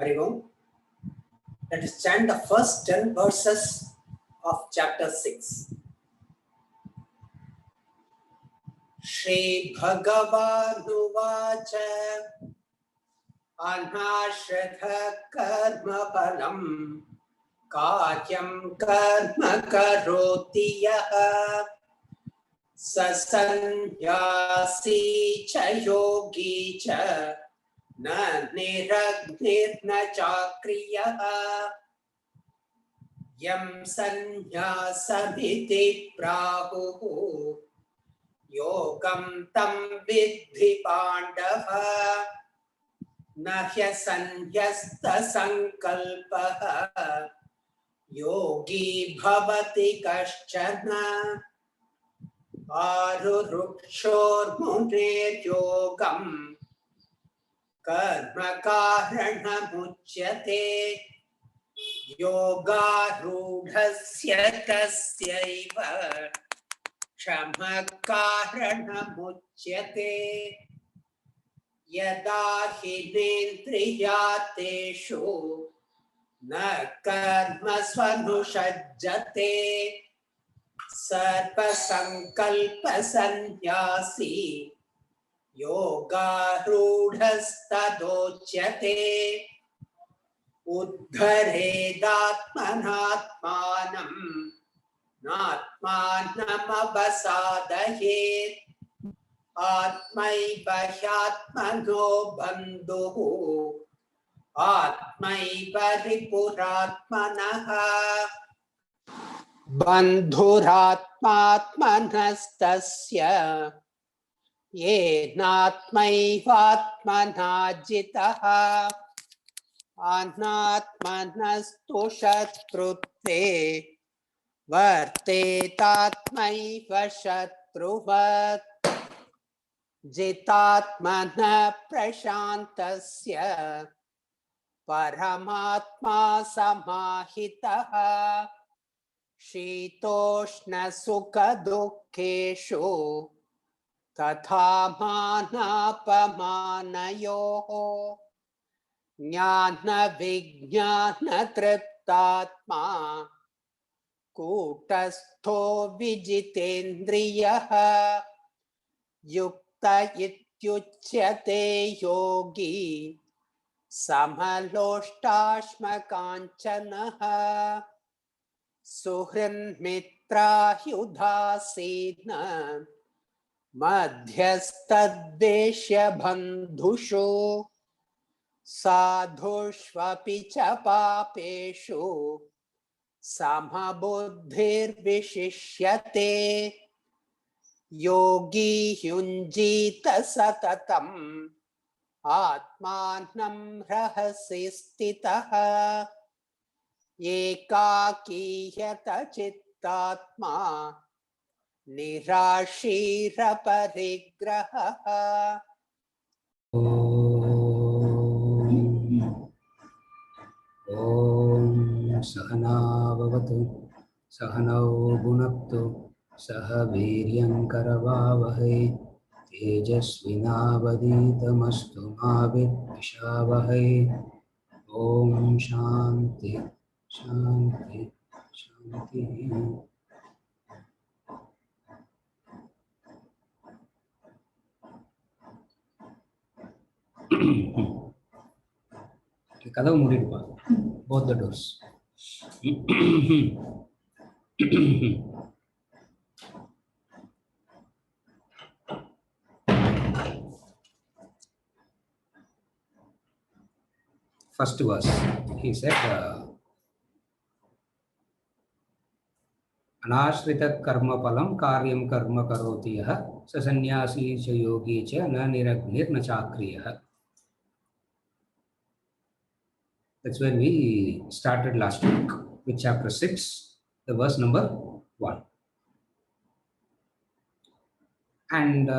Hari Om. Let us chant the first 10 verses of chapter 6. Shri Bhagavan-uvacha Anashratha karma palam karyam karma karoti yaha sasannyasi cha yogi cha na niragnir na chakriyaha yam sannyāsamiti prahuhu yogam tam vidhi pandava nahya sannyasta sankalpaha yogi bhavati kaśchana arurukshor munir yogam karma karanam uchyate yogarudhasya tasyaiva kshama karanam uchyate yada hinendriyateshu na karma svanushajjate sarva sankalpa sannyasi yogarudhastadochyate uddharedatmanatmanam natmanam abasadahet atmaiva hyatmano bandhuhu atmaiva ripuratmanaha bandhuratmatmanastasya yenatmaivatmana jitaha anatmanastu shatrutve vartetatmaiva shatruvat jitatmana prashantasya paramatma samahitaha shitoshna sukha dukkeshu tatha manapamanayoho jnana vijnana triptatma kutastho vijitendriyaha yukta ityuchyate yogi samaloštāśmakančanaha suhrin mitrāhyudhāsena madhyastadveshya bandhushu sadhushvapi ca pāpeshu samhabuddhir vishishyate yogi yunjita satatam atmanam rahasi stitaha ekākīyata cittātma nirāshīra parigraha. Om Sahana Bhavatu Sahanau Bhunaktu Saha Viryam Karavavahai Tejasvinavaditamastu ma vidvishavahai. Om Shanti Shanti Shanti. கதவு மூடிடுப்பா. Both the doors. First verse, he said, Anashrita karma palam karyam karma karoti yaha sasannyasi cha yogi cha na niragnir na chakriyaha. That's when we started last week with chapter 6, the verse number 1. And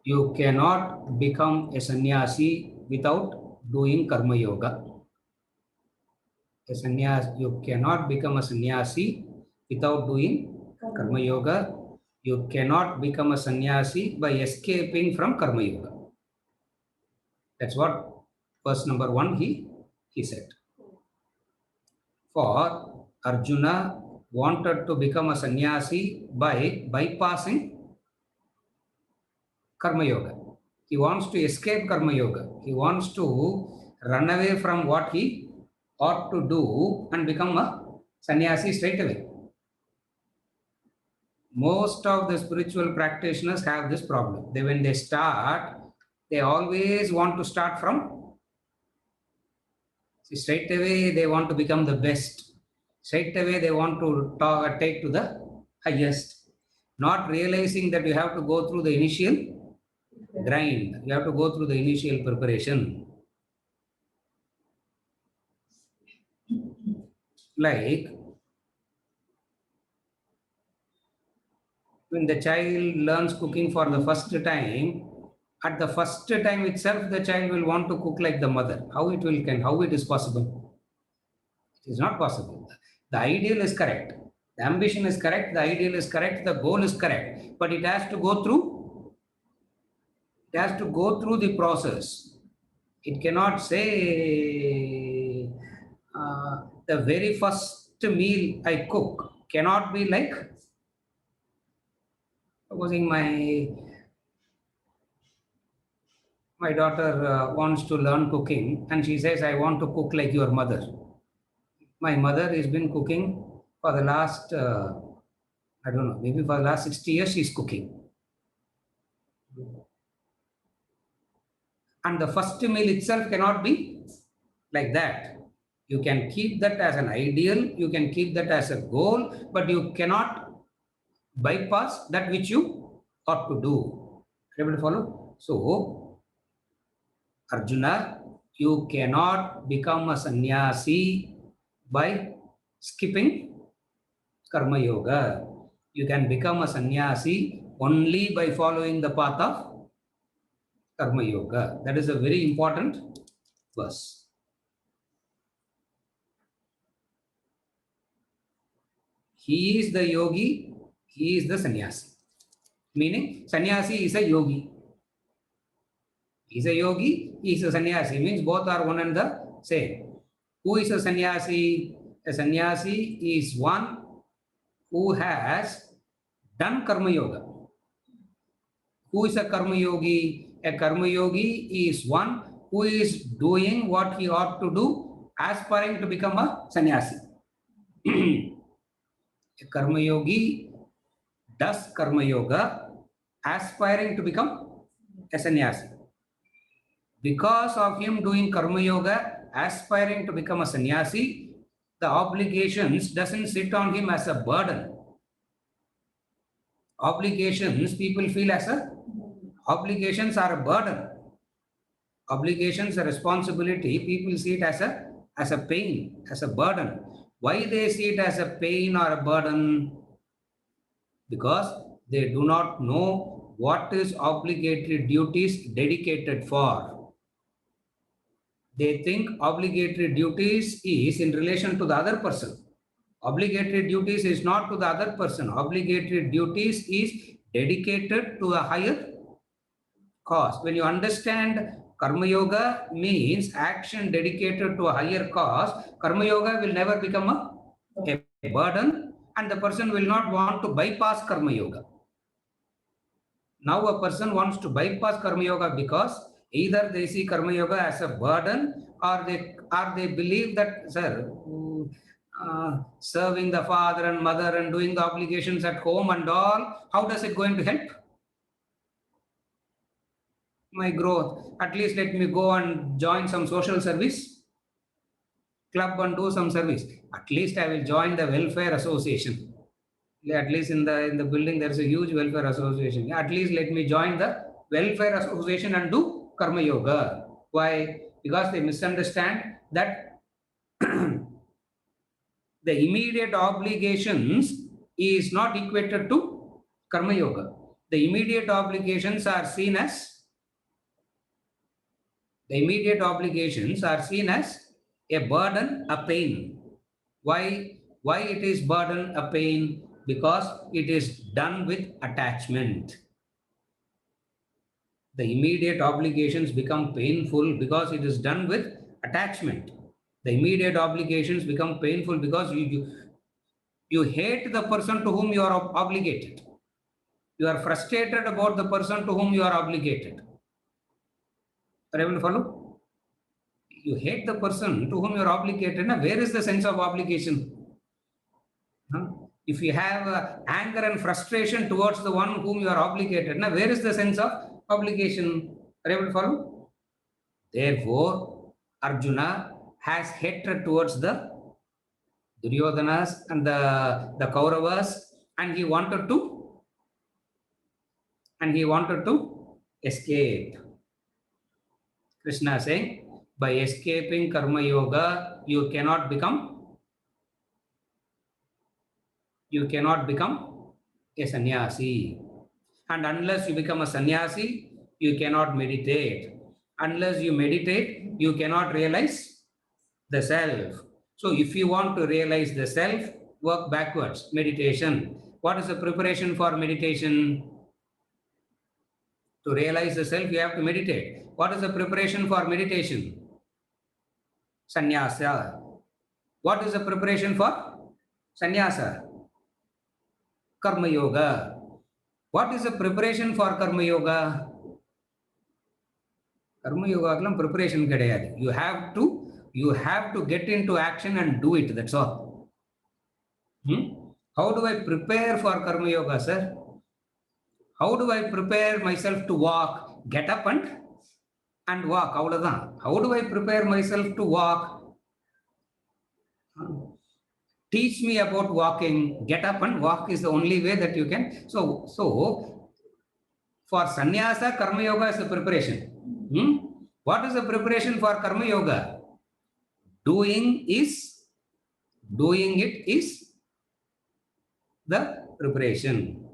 you cannot become a sannyasi without doing karma yoga. You cannot become a sannyasi without doing karma yoga. You cannot become a sannyasi by escaping from karma yoga. That's what verse number 1 he said. For Arjuna wanted to become a sannyasi by bypassing karma yoga. He wants to escape karma yoga. He wants to run away from what he ought to do and become a sannyasi straight away. Most of the spiritual practitioners have this problem. When they start, they always want to start from, straight away they want to become the best. Straight away they want to take to the highest. Not realizing that you have to go through the initial grind. You have to go through the initial preparation. Like when the child learns cooking for the first time, at the first time itself, the child will want to cook like the mother. How it is possible? It is not possible. The ideal is correct. The ambition is correct. The ideal is correct. The goal is correct. But it has to go through. It has to go through the process. It cannot say the very first meal I cook cannot be like, supposing my daughter wants to learn cooking and she says, I want to cook like your mother. My mother has been cooking for the last, I don't know, maybe for the last 60 years she's cooking. And the first meal itself cannot be like that. You can keep that as an ideal, you can keep that as a goal, but you cannot bypass that which you ought to do. Able to follow? So, Arjuna, you cannot become a sannyasi by skipping karma yoga. You can become a sannyasi only by following the path of karma yoga. That is a very important verse. He is the yogi, he is the sannyasi. Meaning, sannyasi is a yogi. He is a yogi, he is a sannyasi. Means both are one and the same. Who is a sannyasi? A sannyasi is one who has done karma yoga. Who is a karma yogi? A karma yogi is one who is doing what he ought to do, aspiring to become a sannyasi. A karma yogi does karma yoga, aspiring to become a sannyasi. Because of him doing karma yoga, aspiring to become a sannyasi, the obligations doesn't sit on him as a burden. Obligations, people feel obligations are a burden. Obligations, a responsibility, people see it as a pain, as a burden. Why they see it as a pain or a burden? Because they do not know what is obligatory duties dedicated for. They think obligatory duties is in relation to the other person. Obligatory duties is not to the other person. Obligatory duties is dedicated to a higher cause. When you understand Karma Yoga means action dedicated to a higher cause, Karma Yoga will never become a burden and the person will not want to bypass Karma Yoga. Now a person wants to bypass Karma Yoga because either they see Karma Yoga as a burden or they believe that, sir, serving the father and mother and doing the obligations at home and all, how does it going to help my growth? At least let me go and join some social service club and do some service. At least I will join the welfare association. At least in the building there is a huge welfare association. At least let me join the welfare association and do karma yoga. Why? Because they misunderstand that the immediate obligations is not equated to karma yoga. The immediate obligations are seen as a burden, a pain. Why it is burden, a pain? because it is done with attachment. The immediate obligations become painful because it is done with attachment. The immediate obligations become painful because you hate the person to whom you are obligated. You are frustrated about the person to whom you are obligated. Are you able to follow? You hate the person to whom you are obligated. Now, where is the sense of obligation? Huh? If you have anger and frustration towards the one whom you are obligated, now where is the sense of obligation? Are you able to follow? Therefore, Arjuna has hatred towards the Duryodhanas and the Kauravas, and he wanted to escape. Krishna saying, by escaping karma yoga, you cannot become a sannyasi. And unless you become a sannyasi, you cannot meditate. Unless you meditate, you cannot realize the self. So if you want to realize the self, work backwards. Meditation. What is the preparation for meditation? To realize the self, you have to meditate. What is the preparation for meditation? Sannyasa. What is the preparation for sannyasa? Karma yoga. What is the preparation for karma yoga? Karma yoga preparation கிடையாது. You have to get into action and do it. That's all. How do I prepare for karma yoga, sir? How do I prepare myself to walk? Get up and walk. How do I prepare myself to walk? Teach me about walking. Get up and walk is the only way that you can. So for sannyasa, karma yoga is the preparation. What is the preparation for karma yoga? Doing it is the preparation.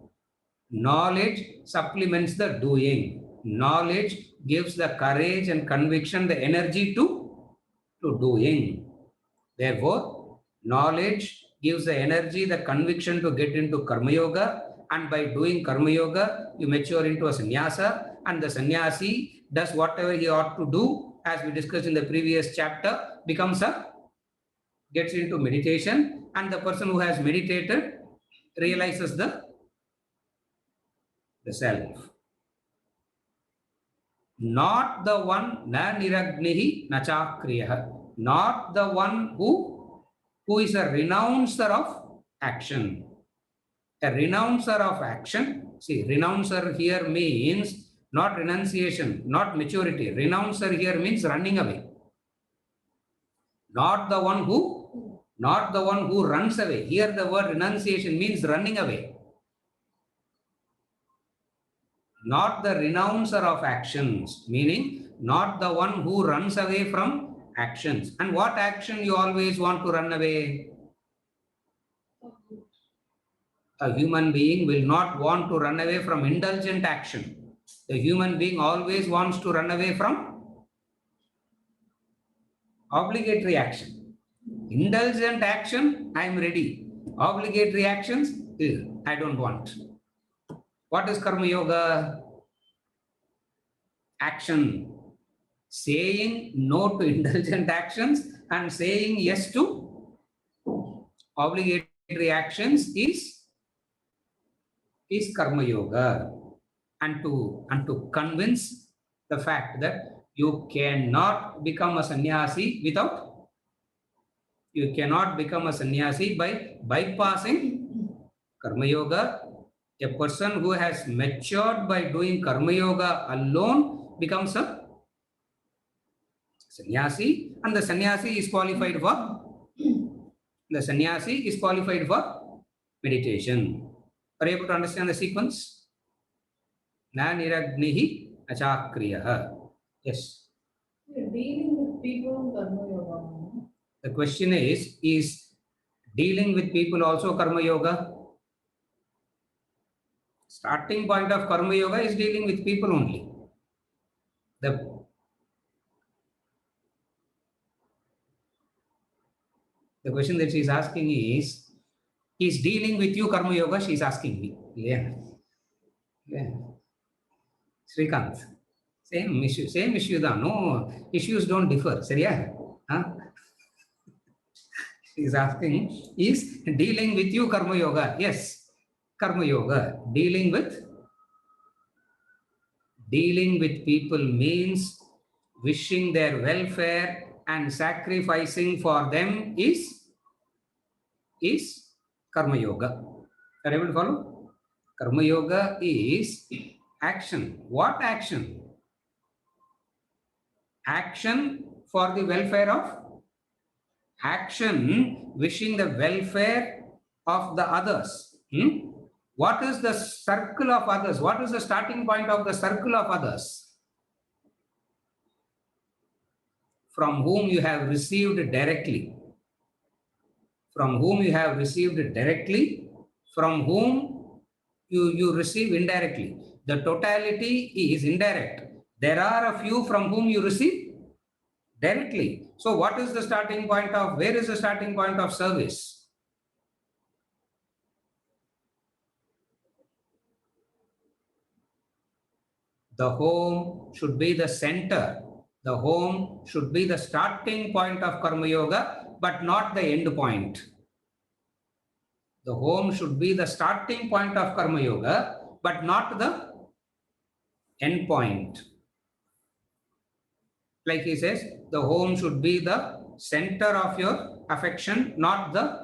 Knowledge supplements the doing. Knowledge gives the courage and conviction, the energy to doing. Therefore, knowledge gives the energy, the conviction to get into karma yoga, and by doing karma yoga, you mature into a sannyasa, and the sannyasi does whatever he ought to do, as we discussed in the previous chapter, gets into meditation, and the person who has meditated realizes the self. Not the one na niragnihi na chakriyah. Not the one who is a renouncer of action. A renouncer of action. See, renouncer here means not renunciation, not maturity. Renouncer here means running away. Not the one who runs away. Here the word renunciation means running away. Not the renouncer of actions, meaning not the one who runs away from actions. And what action you always want to run away? A human being will not want to run away from indulgent action. The human being always wants to run away from obligatory action. Indulgent action, I am ready. Obligatory actions, I don't want. What is karma yoga? Action. Saying no to indulgent actions and saying yes to obligatory actions is karma yoga. And to convince the fact that you cannot become a sannyasi by bypassing karma yoga. A person who has matured by doing karma yoga alone becomes a sannyasi, and the sannyasi is qualified for meditation. Are you able to understand the sequence? Na niragnihi achakriyah. Yes. Dealing with people in karma yoga. The question is dealing with people also karma yoga? Starting point of karma yoga is dealing with people only. The question that she is asking is, Is dealing with you Karma Yoga? She's asking me. Yeah. Yeah. Srikanth. Same issue da. No, issues don't differ. Seriya? Huh? She's asking, is dealing with you Karma Yoga? Yes. Karma Yoga. Dealing with people means wishing their welfare and sacrificing for them is Karma Yoga. Are you able to follow? Karma Yoga is action. What action? Action for the welfare of action, wishing the welfare of the others. What is the circle of others? What is the starting point of the circle of others? From whom you have received directly. From whom you have received directly, from whom you receive indirectly. The totality is indirect. There are a few from whom you receive directly. So what is the starting point of, where is the starting point of service? The home should be the center. The home should be the starting point of Karma Yoga, but not the end point. The home should be the starting point of Karma Yoga, but not the end point. Like he says, the home should be the center of your affection, not the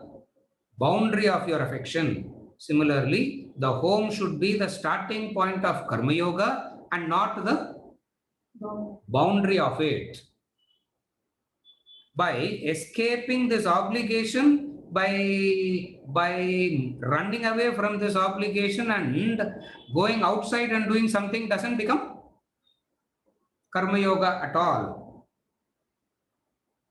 boundary of your affection. Similarly, the home should be the starting point of Karma Yoga and not the boundary of it. By escaping this obligation, by running away from this obligation and going outside and doing something doesn't become Karma Yoga at all.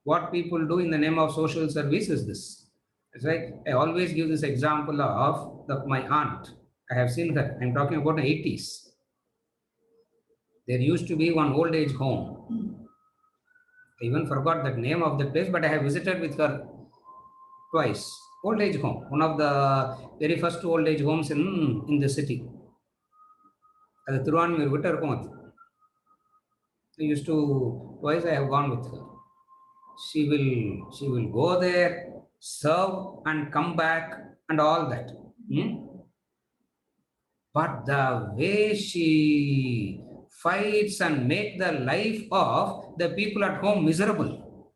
What people do in the name of social service is this. It's like I always give this example of my aunt. I have seen her. I'm talking about the 80s. There used to be one old age home. I even forgot the name of the place, but I have visited with her twice. Old age home, one of the very first old age homes in the city. At the Thiruvanmiyur, I used to, twice I have gone with her. She will go there, serve and come back and all that. But the way she fights and make the life of the people at home miserable.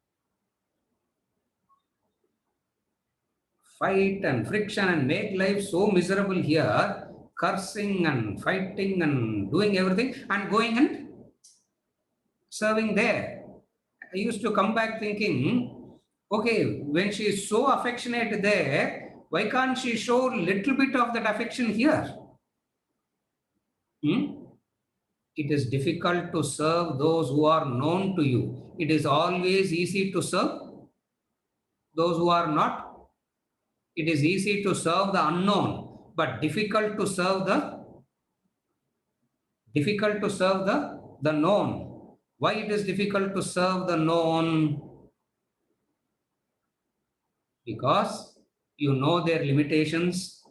Fight and friction and make life so miserable here, cursing and fighting and doing everything and going and serving there. I used to come back thinking, okay, when she is so affectionate there, why can't she show a little bit of that affection here? It is difficult to serve those who are known to you. It is always easy to serve those who are not. It is easy to serve the unknown, but difficult to serve the known. Why it is difficult to serve the known? Because you know their limitations.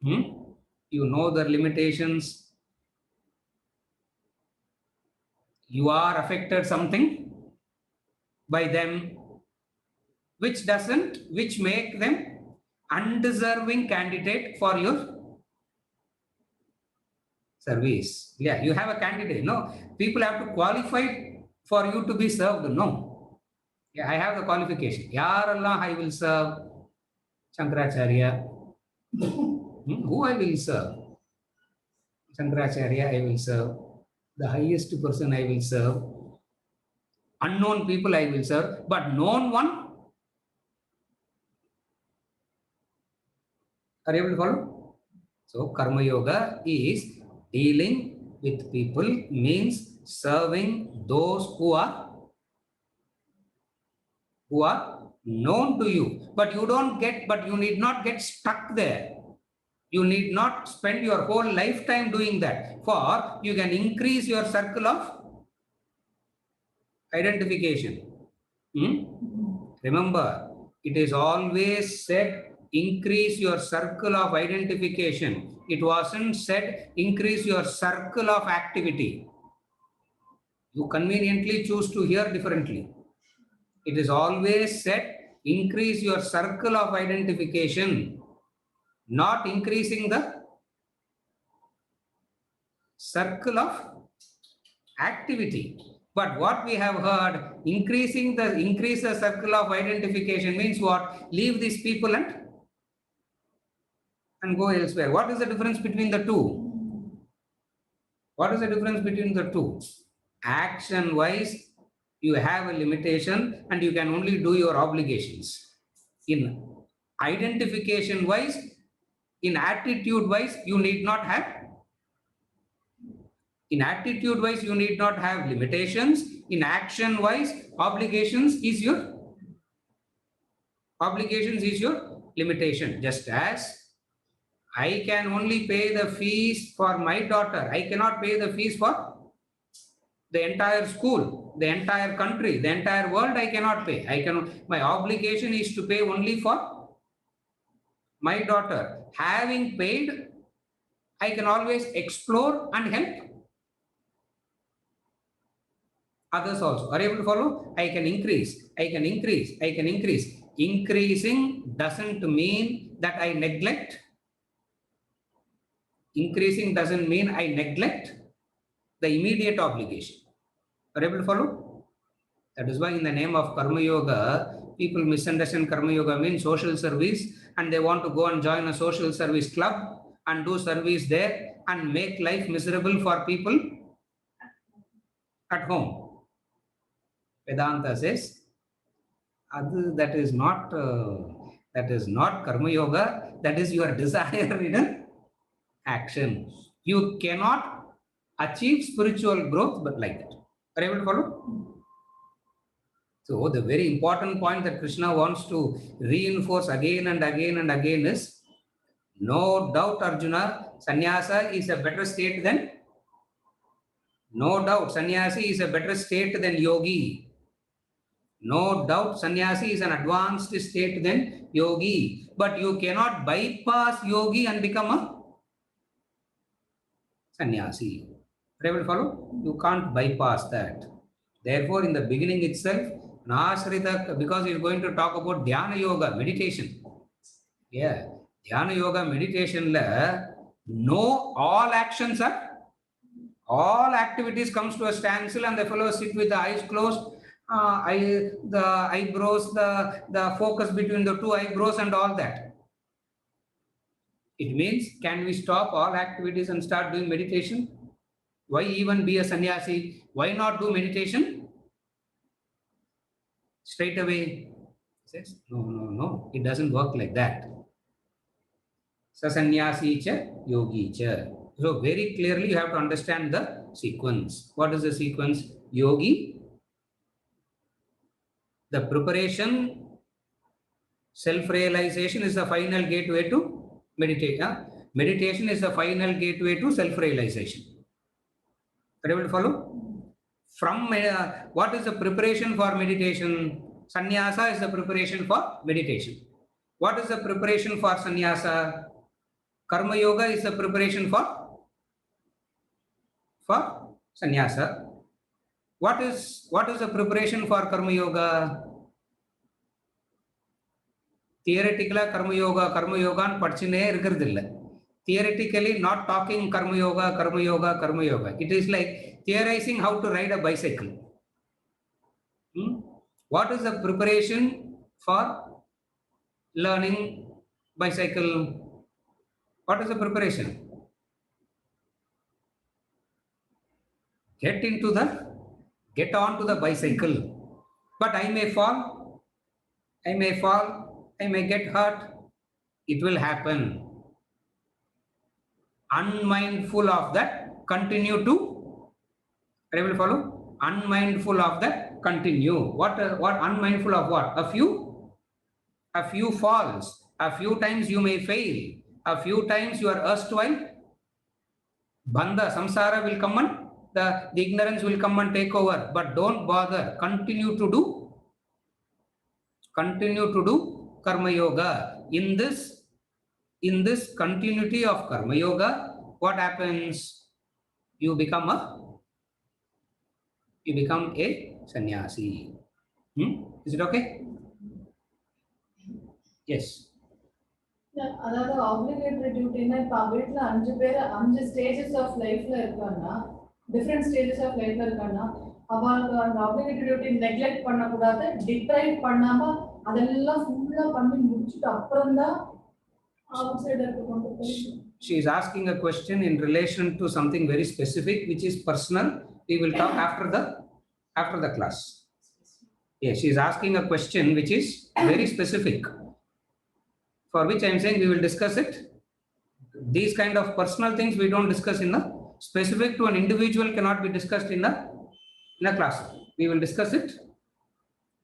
You know their limitations. You are affected something by them, which make them undeserving candidate for your service. Yeah, you have a candidate. No, people have to qualify for you to be served. No. Yeah, I have the qualification. Yarallah, I will serve. Shankaracharya. Who I will serve? Shankaracharya, I will serve. The highest person I will serve. Unknown people I will serve. But known one, are you able to follow? So, Karma Yoga is dealing with people, means serving those who are known to you. But you need not get stuck there. You need not spend your whole lifetime doing that. For you can increase your circle of identification. Remember, it is always said increase your circle of identification. It wasn't said increase your circle of activity. You conveniently choose to hear differently. It is always said increase your circle of identification, not increasing the circle of activity. But what we have heard, increase the circle of identification means what? Leave these people and go elsewhere. What is the difference between the two? What is the difference between the two? Action wise, you have a limitation and you can only do your obligations. In identification wise, in attitude wise, you need not have. In attitude wise, you need not have limitations. In action wise, obligations is your limitation. Just as I can only pay the fees for my daughter, I cannot pay the fees for the entire school, the entire country, the entire world. I cannot pay. My obligation is to pay only for my daughter. Having paid, I can always explore and help others also. Are you able to follow? I can increase. Increasing doesn't mean that I neglect. Increasing doesn't mean I neglect the immediate obligation. Are you able to follow? That is why in the name of Karma Yoga, people misunderstand Karma Yoga means social service, and they want to go and join a social service club and do service there and make life miserable for people at home. Vedanta says, that is not Karma Yoga, that is your desire in an action. You cannot achieve spiritual growth but like that. Are you able to follow? So the very important point that Krishna wants to reinforce again and again is, no doubt, Arjuna, sannyasa is a better state than, no doubt, sannyasi is a better state than yogi. No doubt, sannyasi is an advanced state than yogi. But you cannot bypass yogi and become a sannyasi. Are you able to follow? You can't bypass that. Therefore, in the beginning itself, Nasrita, because he's going to talk about Dhyana Yoga, meditation. Yeah, Dhyana Yoga, meditation, no, all actions are, all activities comes to a standstill and the fellow sit with the eyes closed, the eyebrows, the focus between the two eyebrows and all that. It means, can we stop all activities and start doing meditation? Why even be a sannyasi? Why not do meditation? Straight away. He says, no, it doesn't work like that. Sasannyasi cha, yogi cha. So very clearly you have to understand the sequence. What is the sequence? Yogi, the preparation, self-realization is the final gateway to meditation. Meditation is the final gateway to self-realization. Are you able to follow? From what is the preparation for meditation? Sannyasa is the preparation for meditation. What is the preparation for sannyasa? Karma Yoga is the preparation for sannyasa. What is the preparation for Karma Yoga? Theoretically, Karma Yoga and Pachine irukradilla. Theoretically, not talking Karma Yoga. It is like theorizing how to ride a bicycle. What is the preparation for learning bicycle? What is the preparation? Get onto the bicycle. But I may fall, I may get hurt. It will happen. Unmindful of that, continue to, are you able to follow? Unmindful of that, continue. What unmindful of what? A few falls. A few times you may fail. A few times your erstwhile bandha, samsara will come and the ignorance will come and take over. But don't bother. Continue to do Karma Yoga. in this continuity of karma yoga, what happens? You become a sannyasi. Is it okay? Yes. அதாவது obligatory டியூட்டினா இப்போ வீட்டில் 5 stages of லைஃப்ல இருக்காங்கன்னா different stages of லைஃப்ல இருக்காங்கன்னா அவங்களுக்கு அந்த obligatory duty neglect பண்ணக்கூடாது, டிப்ரைவ் பண்ணாம அதெல்லாம் ஃபுல்லா பண்ணி முடிச்சுட்டு அப்புறம் தான் அவுட் சைடருக்கு கொண்டு போய். She is asking a question in relation to something very specific, which is personal. We will talk after the class. Yes, she is asking a question which is very specific, for which I am saying we will discuss it. These kind of personal things we don't discuss in a specific to an individual, cannot be discussed in a class. We will discuss it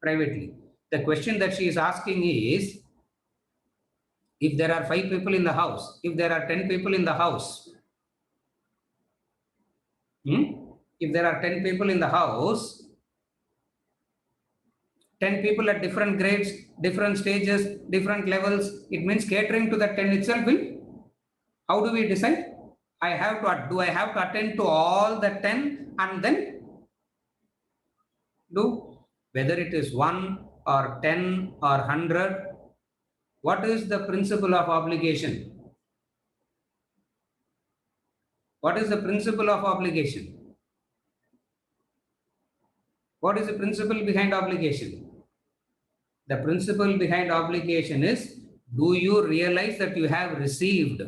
privately. The question that she is asking is, if there are 5 people in the house, if there are 10 people in the house, if there are 10 people in the house, 10 people at different grades, different stages, different levels, it means catering to the 10 itself will, how do we decide? I have to attend to all the 10 and then do, whether it is 1 or 10 or 100, what is the principle of obligation? What is the principle of obligation? What is the principle behind obligation? The principle behind obligation is, do you realize that you have received?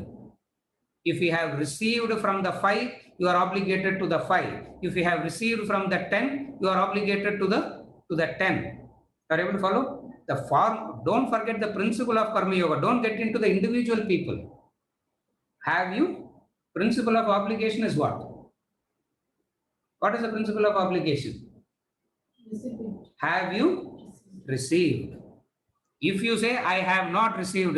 If you have received from the 5, you are obligated to the 5. If you have received from the 10, you are obligated to the 10. Are you able to follow? The form, don't forget the principle of karma yoga. Don't get into the individual people. Have you? Principle of obligation is what? What is the principle of obligation? Have you received? If you say, I have not received,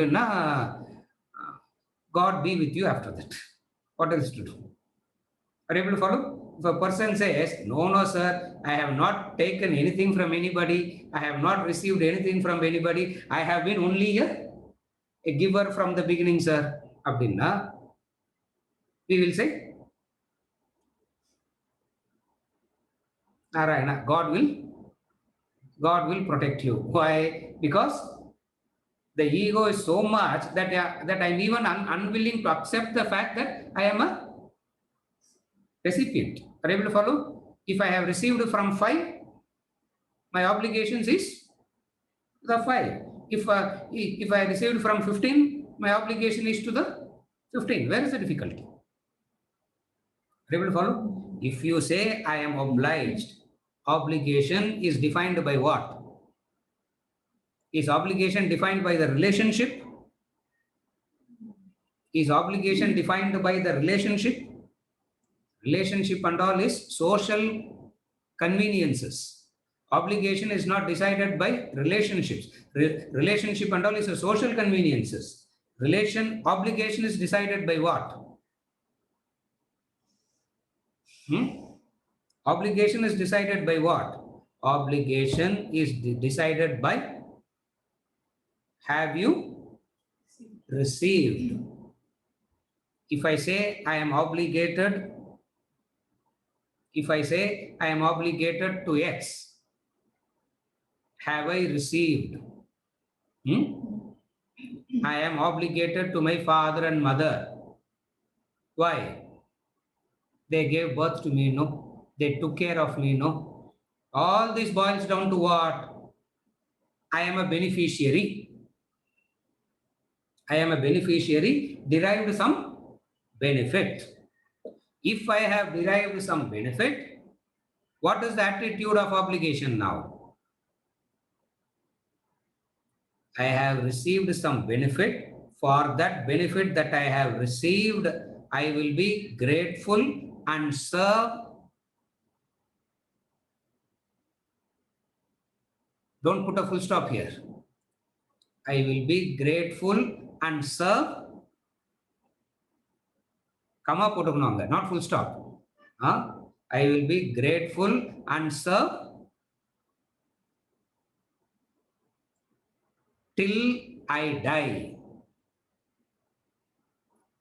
God be with you after that. What else to do? Are you able to follow? If a person says, no, sir, I have not taken anything from anybody, I have not received anything from anybody, I have been only a giver from the beginning, sir, abdinna, we will say, Narayana, God will protect you. Why? Because the ego is so much that I am even unwilling to accept the fact that I am a recipient. Are you able to follow? If I have received from 5, my obligations is the 5. If I received from 15, my obligation is to the 15. Where is the difficulty? Are you able to follow? If you say I am obliged, obligation is defined by what? Is obligation defined by the relationship? Is obligation defined by the relationship? Relationship and all is social conveniences. Obligation is not decided by relationships. Relationship and all is a social conveniences. Obligation is decided by what? Obligation is decided by what? Obligation is decided by, have you received? If I say I am obligated to X, have I received? I am obligated to my father and mother. Why? They gave birth to me, no? They took care of me, no? All this boils down to what? I am a beneficiary. I am a beneficiary, derived some benefit. If I have derived some benefit, what is the attitude of obligation now? I have received some benefit. For that benefit that I have received, I will be grateful and serve. Don't put a full stop here. I will be grateful and serve. Comma potukonanga, not full stop. I will be grateful and serve till I die.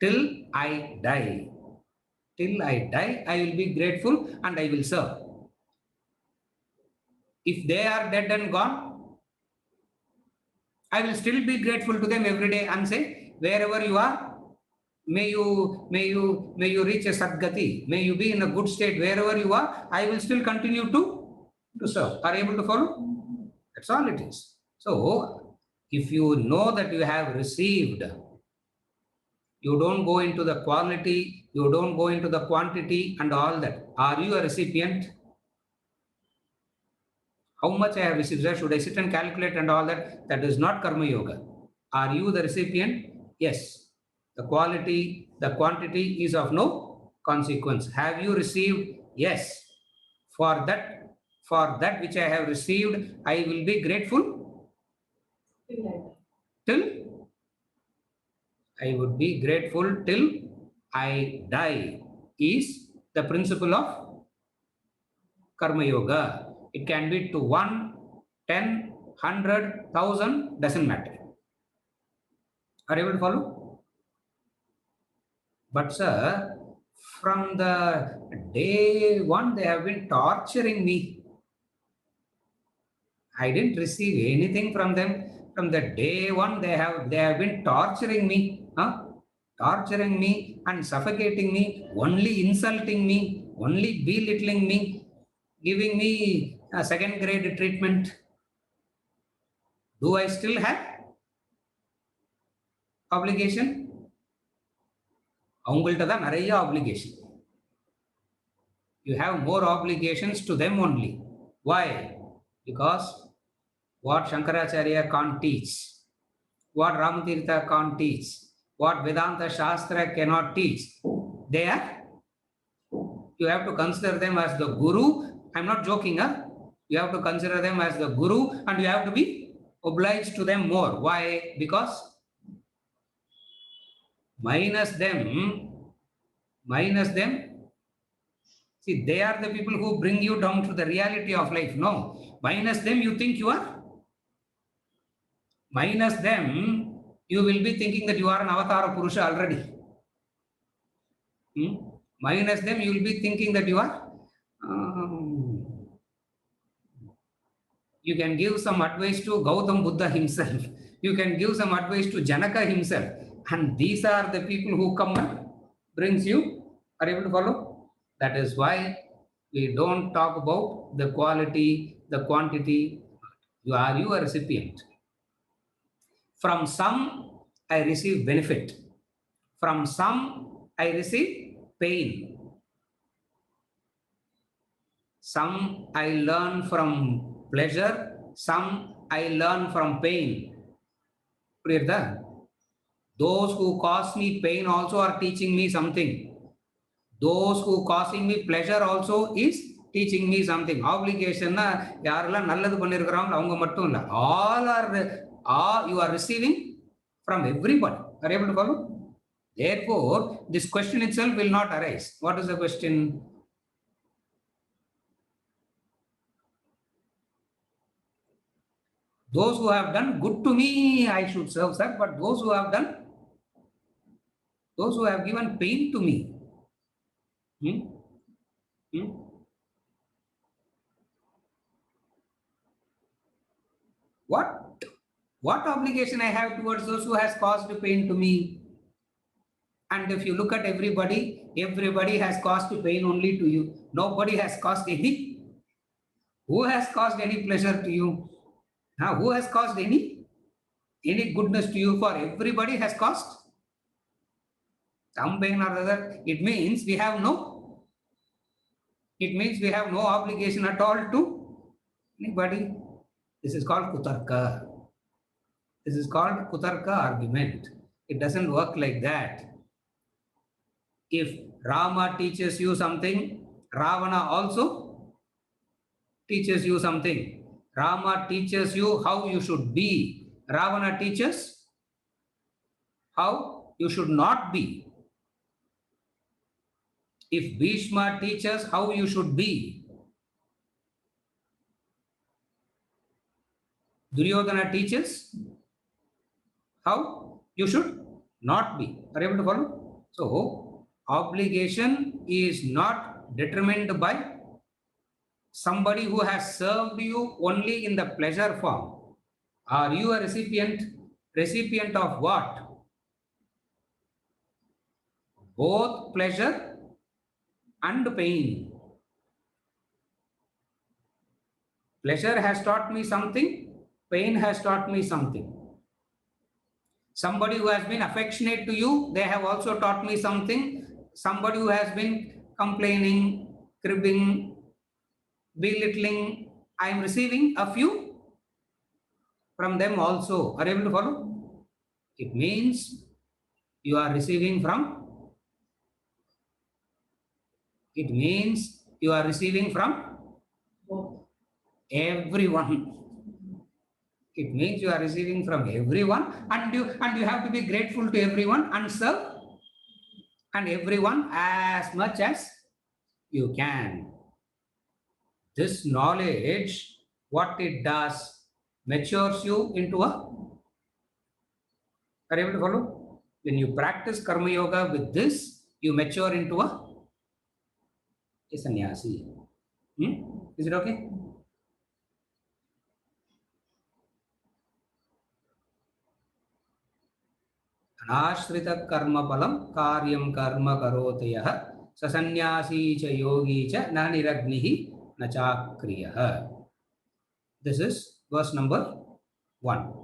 Till I die. Till I die, I will be grateful and I will serve. If they are dead and gone, I will still be grateful to them every day and say, wherever you are, may you reach a Sadgati. May you be in a good state wherever you are. I will still continue to serve. Are you able to follow? That's all it is. So, if you know that you have received, you don't go into the quality, you don't go into the quantity and all that. Are you a recipient? How much I have received, sir? Should I sit and calculate and all that? That is not Karma Yoga. Are you the recipient? Yes. The quality, the quantity is of no consequence. Have you received? Yes. For that which I have received, I will be grateful till I would be grateful till I die is the principle of Karma Yoga. It can be to 1, 10, 100, 1,000, doesn't matter. Are you able to follow? But sir, from the day one, they have been torturing me. I didn't receive anything from them. From the day one, they have been torturing me, torturing me and suffocating me, only insulting me, only belittling me, giving me a second grade treatment. Do I still have obligation? அவங்கள்ட்ட தான் நிறைய obligation. You have more obligations to them only. Why? Because what Shankaracharya can't teach, what Ramatirtha can't teach, what Vedanta Shastra cannot teach, they are, you have to consider them as the Guru. I'm not joking, huh? You have to consider them as the Guru and you have to be obliged to them more. Why? Because minus them, see, they are the people who bring you down to the reality of life. No, minus them, you think you are. Minus them, you will be thinking that you are an avatar Purusha already. Minus them, you will be thinking that you are. You can give some advice to Gautam Buddha himself. You can give some advice to Janaka himself. And these are the people who come and brings you. Are you able to follow? That is why we don't talk about the quality, the quantity. You are a recipient. From some, I receive benefit. From some, I receive pain. Some I learn from pleasure. Some I learn from pain. Those who cause me pain also are teaching me something. Those who causing me pleasure also is teaching me something. Obligation na yaarella nalladhu pannirukkranga avanga mattum illa. All you are receiving from everybody. Are you able to follow? Therefore, this question itself will not arise. What is the question? Those who have done good to me, I should serve, sir. But those who have given pain to me, what obligation I have towards those who has caused pain to me? And if you look at everybody has caused pain only to you. Nobody has caused any. Who has caused any pleasure to you? Now, who has caused any goodness to you? For everybody has caused some pain or other. It means we have no obligation at all to anybody. This is called kutarka. This is called kutarka argument. It doesn't work like that. If Rama teaches you something, Ravana also teaches you something. Rama teaches you how you should be. Ravana teaches how you should not be. If Bhishma teaches how you should be, Duryodhana teaches how you should not be. Are you able to follow? So, obligation is not determined by somebody who has served you only in the pleasure form. Are you a recipient? Recipient of what? Both pleasure and pain. Pleasure has taught me something, pain has taught me something. Somebody who has been affectionate to you, they have also taught me something. Somebody who has been complaining, cribbing, belittling, I am receiving a few from them also. Are you able to follow? It means you are receiving from, it means you are receiving from Both. everyone. It means you are receiving from everyone, and you have to be grateful to everyone and serve and everyone as much as you can. This knowledge, what it does, matures you into a, are you able to follow? When you practice Karma Yoga with this, you mature into a sannyasi. Is it okay? अनाश्रित कर्म फलम कार्यम कर्म करोति यः स सन्यासी च योगी च न निरग्निः न चाक्रियः. This is verse number 1.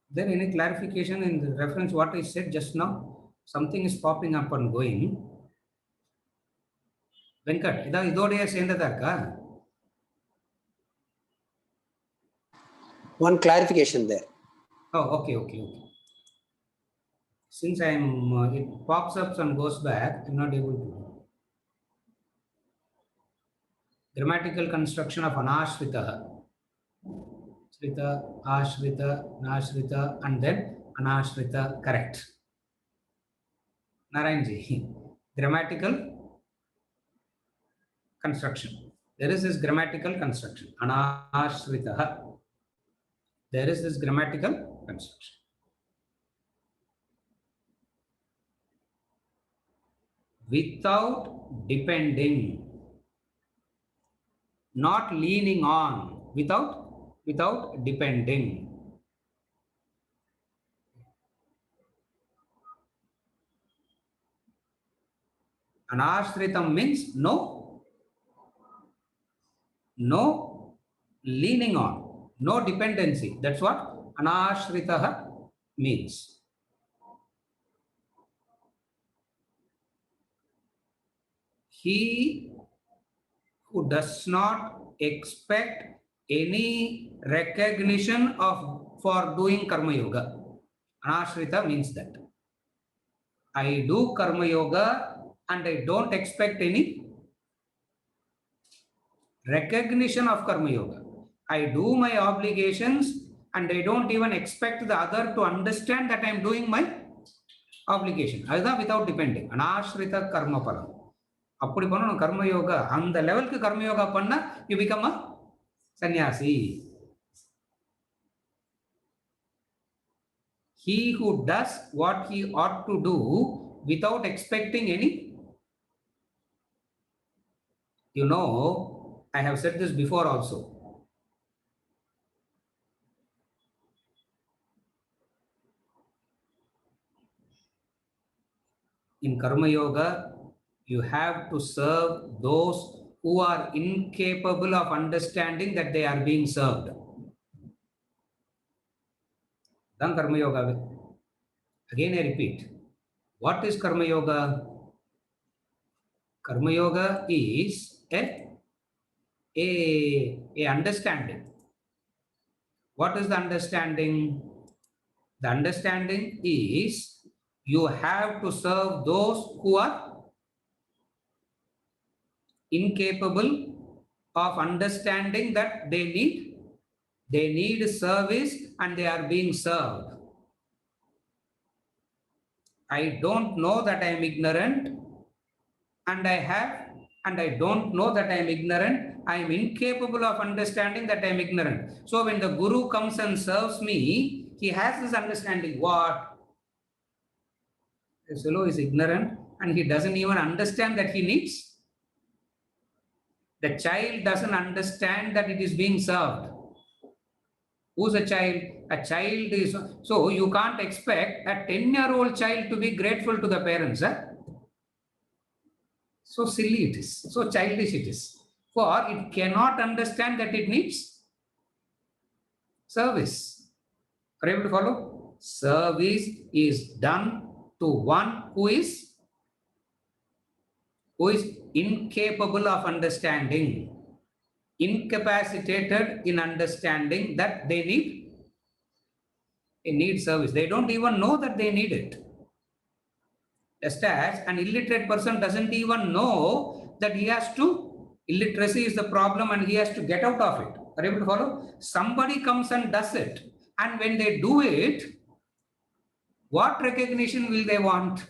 Is there any clarification in the reference what I said just now? Something is popping up and going. Venkat, idodaya sendada irukka? One clarification there. Oh, okay. Since I am, it pops up and goes back, I am not able to. Grammatical construction of anashrita. Shrita, ashrita, nashrita, and then anashrita, correct. Narayanji, grammatical construction. There is this grammatical construction. Anashrita. There is this grammatical construction. Without depending, not leaning on, without depending. Anashritam means no leaning on, no dependency. That's what anashritaha means. He who does not expect any recognition for doing karma yoga. Anashrita means that I do karma yoga and I don't expect any recognition of karma yoga. I do my obligations and I don't even expect the other to understand that I am doing my obligation. That's without depending. Anashrita karma param. அப்படி பண்ணணும் கர்ம யோகா. அந்த லெவலுக்கு கர்ம யோகா பண்ணா you become a sannyasi. He who does what he ought to do without expecting any, you know, I have said this before also. In karma yoga, you have to serve those who are incapable of understanding that they are being served. Then karma yoga. Again I repeat. What is karma yoga? Karma yoga is a understanding. What is the understanding? The understanding is you have to serve those who are incapable of understanding that they need service and they are being served. I don't know that I am ignorant and I don't know that I am ignorant I am incapable of understanding that I am ignorant. So when the Guru comes and serves me, he has this understanding. What? The fellow is ignorant and he doesn't even understand that he needs. The child doesn't understand that it is being served. Who's a child? A child is, so you can't expect a 10-year-old child to be grateful to the parents. Huh? So silly it is, so childish it is. For it cannot understand that it needs service. Are you able to follow? Service is done to one who is incapable of understanding, incapacitated in understanding that they need service. They don't even know that they need it. Just as an illiterate person doesn't even know that he has to, illiteracy is the problem and he has to get out of it. Are you able to follow? Somebody comes and does it. And when they do it, what recognition will they want?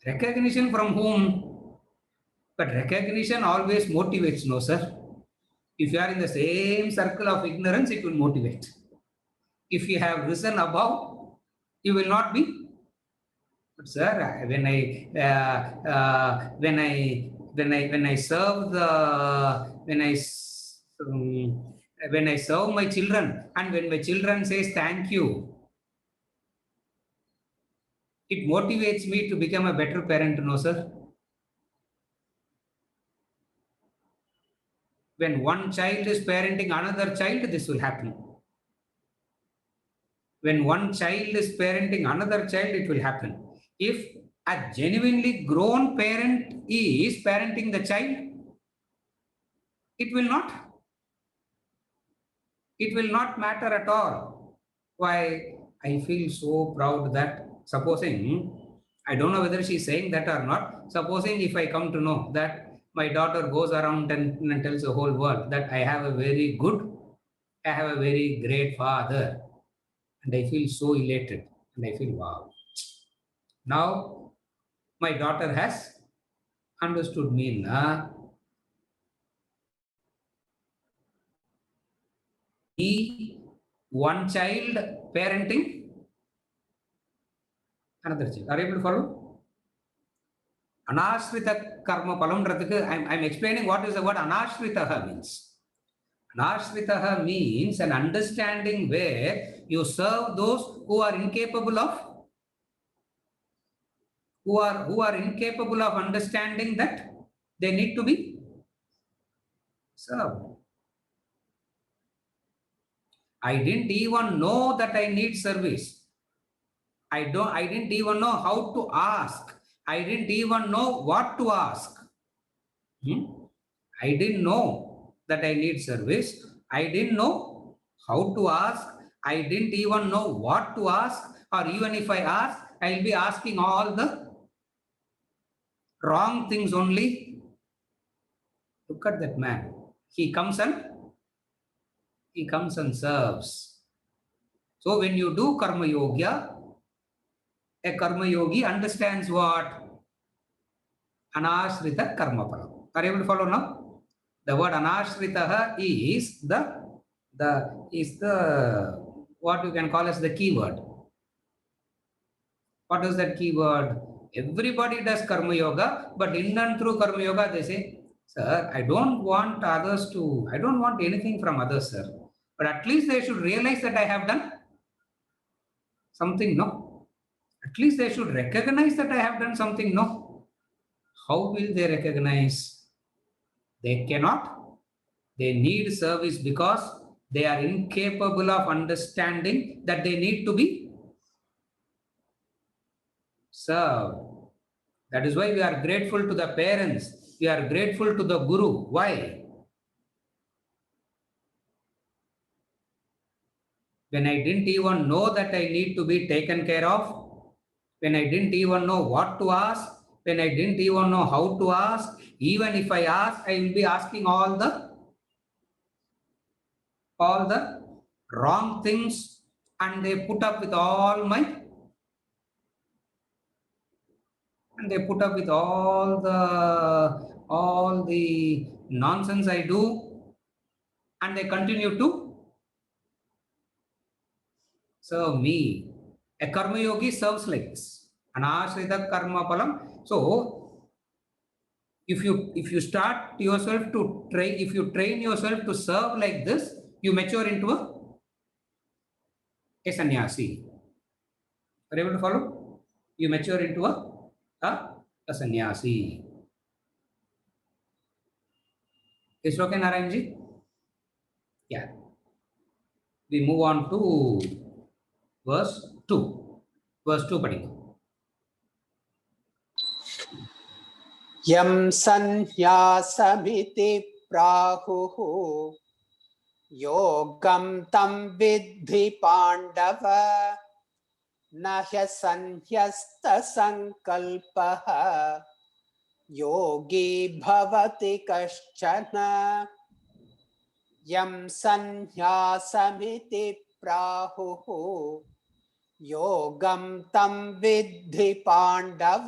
Recognition from whom? But recognition always motivates, no sir. If you are in the same circle of ignorance, it will motivate. If you have risen above, you will not be. But sir, when I serve my children, and when my children says thank you, it motivates me to become a better parent, no sir. When one child is parenting another child, this will happen. When one child is parenting another child, it will happen. If a genuinely grown parent is parenting the child, it will not matter at all. Why? I feel so proud that, supposing, I don't know whether she's saying that or not, supposing if I come to know that my daughter goes around and tells the whole world that I have a very great father, and I feel so elated, and I feel, wow. Now, my daughter has understood me. Nah? One child parenting another child. Are you able to follow? Anashrita karma palam. I'm explaining what is the word anashritaha means. Anashritaha means an understanding where you serve those who are incapable of understanding that they need to be served. I didn't even know that I need service. I didn't even know how to ask. I didn't even know what to ask. I didn't know that I need service. I didn't know how to ask. I didn't even know what to ask. Or even if I ask, I'll be asking all the wrong things only. Look at that man. He comes and serves. So when you do karma yoga, a karma yogi understands what? Anashrita karma palam. Are you able to follow now? The word anashritaha is the what you can call as the keyword. What is that keyword? Everybody does karma yoga, but in and through karma yoga, they say, sir, I don't want anything from others, sir. But at least they should realize that I have done something, no? At least they should recognize that I have done something, no? How will they recognize? They cannot. They need service because they are incapable of understanding that they need to be served. That is why we are grateful to the parents. We are grateful to the Guru. Why? When I didn't even know that I need to be taken care of, when I didn't even know what to ask, when I didn't even know how to ask, even if I ask, I will be asking all the wrong things, and they put up with all the all the nonsense I do, and they continue to serve me. A karma yogi serves like this. Anashrita karma palam. So if you start yourself to train, if you train yourself to serve like this, you mature into a sannyasi. Are you able to follow? You mature into a sannyasi. Is it okay, Narayanji? Yeah. We move on to verse 2. Verse 2 padinga. यं सन्न्यासमिति प्राहुः योगं तं विद्धि पाण्डव न ह्यसन्न्यस्तसङ्कल्पः योगी भवति कश्चन यं सन्न्यासमिति प्राहुः योगं तं विद्धि पाण्डव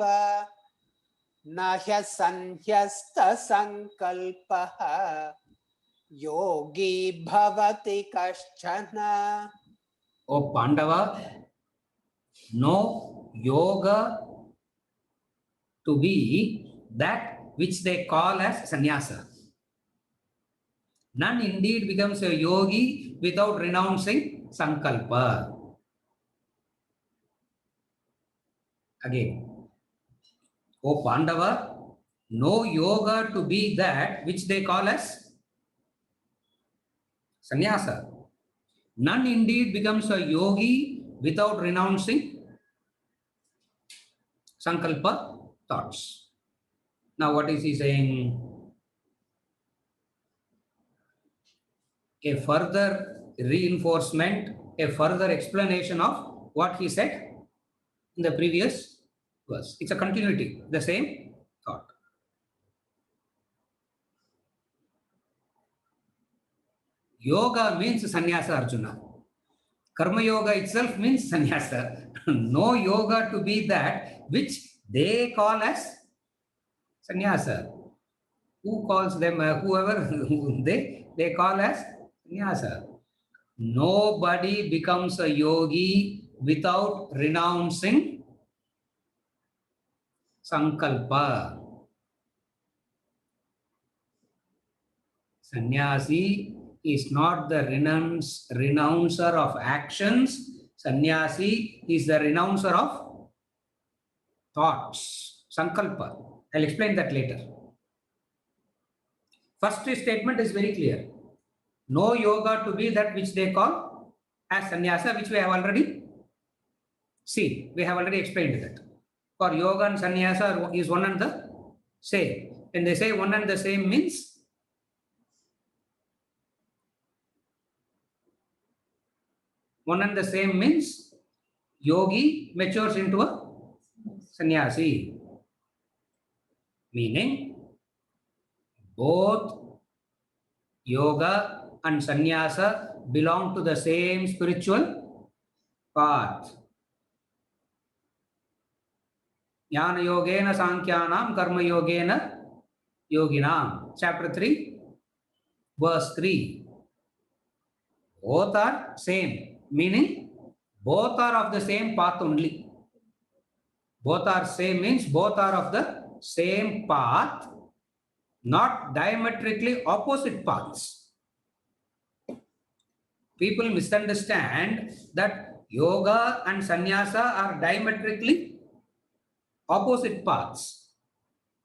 न ह्यसन्न्यस्तसङ्कल्पः योगी भवति कश्चन. O Pandava, know yoga to be that which they call as sannyasa. None indeed becomes a yogi without renouncing sankalpa. Again, O Pandava, know yoga to be that which they call as sannyasa. None indeed becomes a yogi without renouncing sankalpa thoughts. Now what is he saying? A further reinforcement, a further explanation of what he said in the previous verse. It's a continuity, the same thought. Yoga means sannyasa, Arjuna. Karma yoga itself means sannyasa. No yoga to be that which they call as sannyasa. Who calls them, whoever they call as sannyasa. Nobody becomes a yogi without renouncing sankalpa. Sannyasi is not the renouncer of actions. Sannyasi is the renouncer of thoughts. Sankalpa. I'll explain that later. First statement is very clear. No yoga to be that which they call as sannyasa, which we have already seen. We have already explained that. For yoga and sannyasa is one and the same. When they say one and the same means yogi matures into a sannyasi. Meaning both yoga and sannyasa belong to the same spiritual path. Jnana yogena sankhyanam karma yogena yoginam. Chapter 3, verse 3. Both are same, meaning both are of the same path only. Both are same means both are of the same path, not diametrically opposite paths. People misunderstand that yoga and sannyasa are diametrically opposite paths.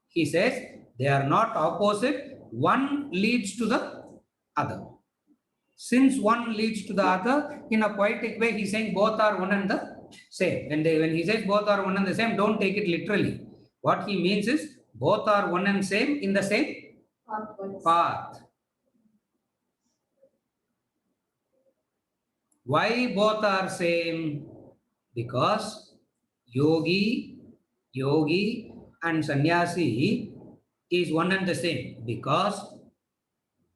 He says they are not opposite, one leads to the other. Since one leads to the other, in a poetic way, he's saying both are one and the same. When he says both are one and the same, don't take it literally. What he means is both are one and same in the same path. Why both are same? Because yogi and sannyasi is one and the same, because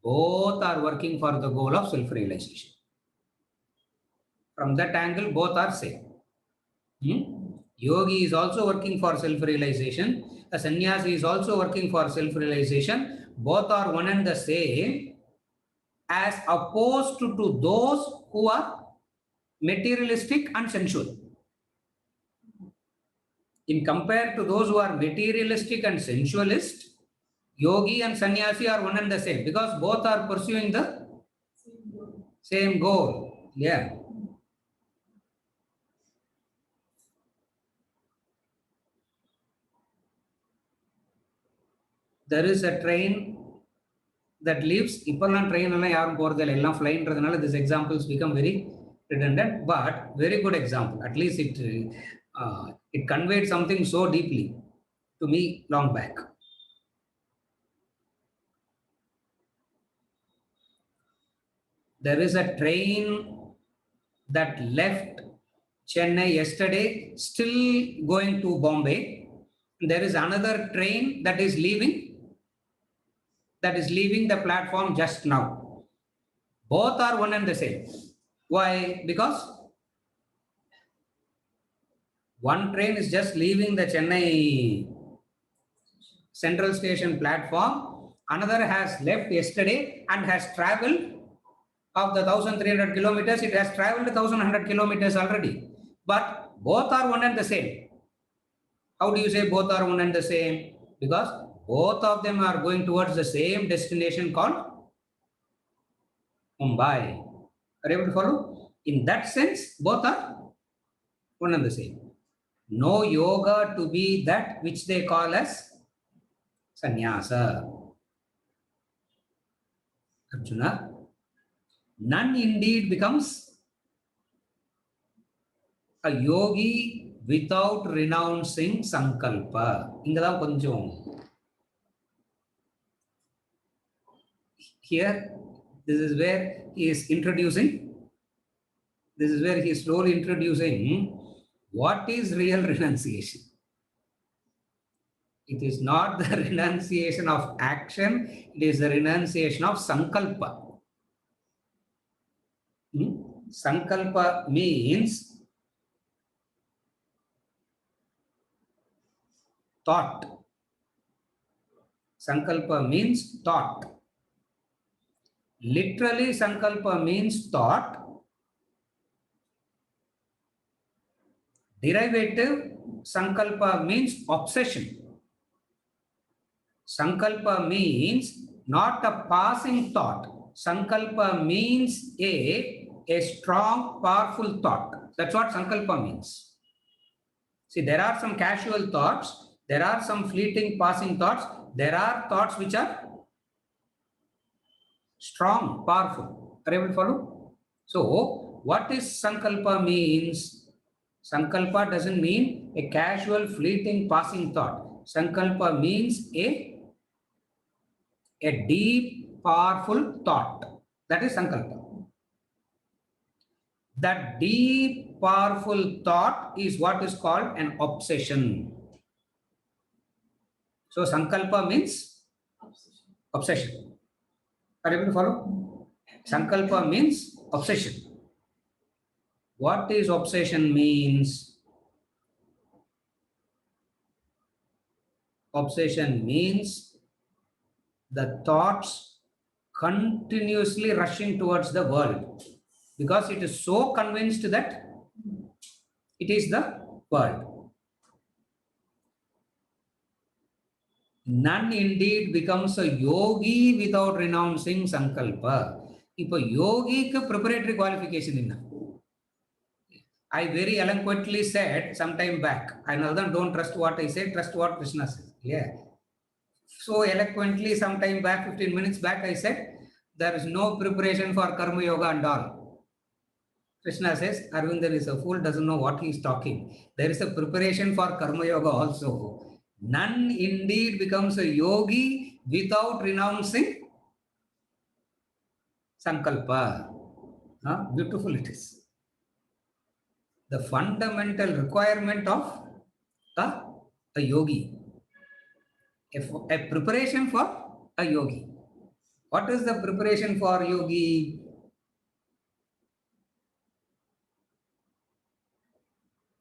both are working for the goal of self-realization. From that angle, both are same. Yogi is also working for self-realization. A sannyasi is also working for self-realization. Both are one and the same, as opposed to those who are materialistic and sensual. In compared to those who are materialistic and sensualist, yogi and sannyasi are one and the same, because both are pursuing the same goal. Yeah. There is a train that leaves. இப்பெல்லாம் train எல்லாம் யாரும் போறதில்லை, எல்லாம் flyன்றதுனால this examples become very redundant, but very good example. At least it conveyed something so deeply to me long back. There is a train that left Chennai yesterday, still going to Bombay. There is another train that is leaving the platform just now. Both are one and the same. Why? Because one train is just leaving the Chennai Central Station platform. Another has left yesterday and has traveled of the 1,300 kilometers. It has traveled 1,100 kilometers already. But both are one and the same. How do you say both are one and the same? Because both of them are going towards the same destination called Mumbai. Are you able to follow? In that sense, both are one and the same. No yoga to be that which they call as sannyasa. Arjuna, none indeed becomes a yogi without renouncing sankalpa. Ingadam konjam. Here, this is where he is introducing. This is where he is slowly introducing what is real renunciation. It is not the renunciation of action, it is the renunciation of sankalpa. Sankalpa means thought. Sankalpa means thought. Literally, sankalpa means thought. Derivative, sankalpa means obsession. Sankalpa means not a passing thought. Sankalpa means a strong, powerful thought. That's what sankalpa means. See, there are some casual thoughts, there are some fleeting, passing thoughts, there are thoughts which are strong, powerful. Are you able to follow? So, what is sankalpa means? Sankalpa doesn't mean a casual, fleeting, passing thought. Sankalpa means a deep, powerful thought. That is sankalpa. That deep, powerful thought is what is called an obsession. So, sankalpa means obsession. Are you able to follow? Sankalpa means obsession. What is obsession means? Obsession means the thoughts continuously rushing towards the world, because it is so convinced that it is the world. None indeed becomes a yogi without renouncing sankalpa. Ipo yogi ku preparatory qualification inna. I very eloquently said some time back, I know that don't trust what I say, trust what Krishna says. Yeah. So eloquently some time back, 15 minutes back, I said, there is no preparation for karma yoga and all. Krishna says, Arvinder is a fool, doesn't know what he is talking. There is a preparation for karma yoga also. None indeed becomes a yogi without renouncing sankalpa. Beautiful it is. The fundamental requirement of a yogi. A preparation for a yogi. What is the preparation for yogi?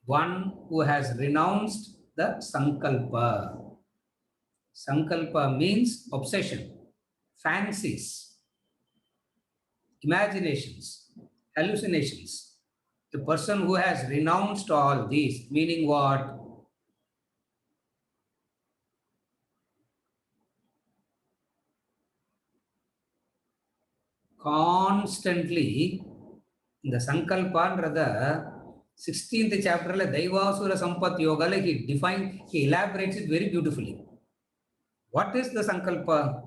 one who has renounced the sankalpa. Sankalpa means obsession, fancies, imaginations, hallucinations. The person who has renounced all these, meaning what? Constantly, in the Sankalpa, 16th chapter, Daivasura Sampat Yoga, he elaborates it very beautifully. What is the Sankalpa?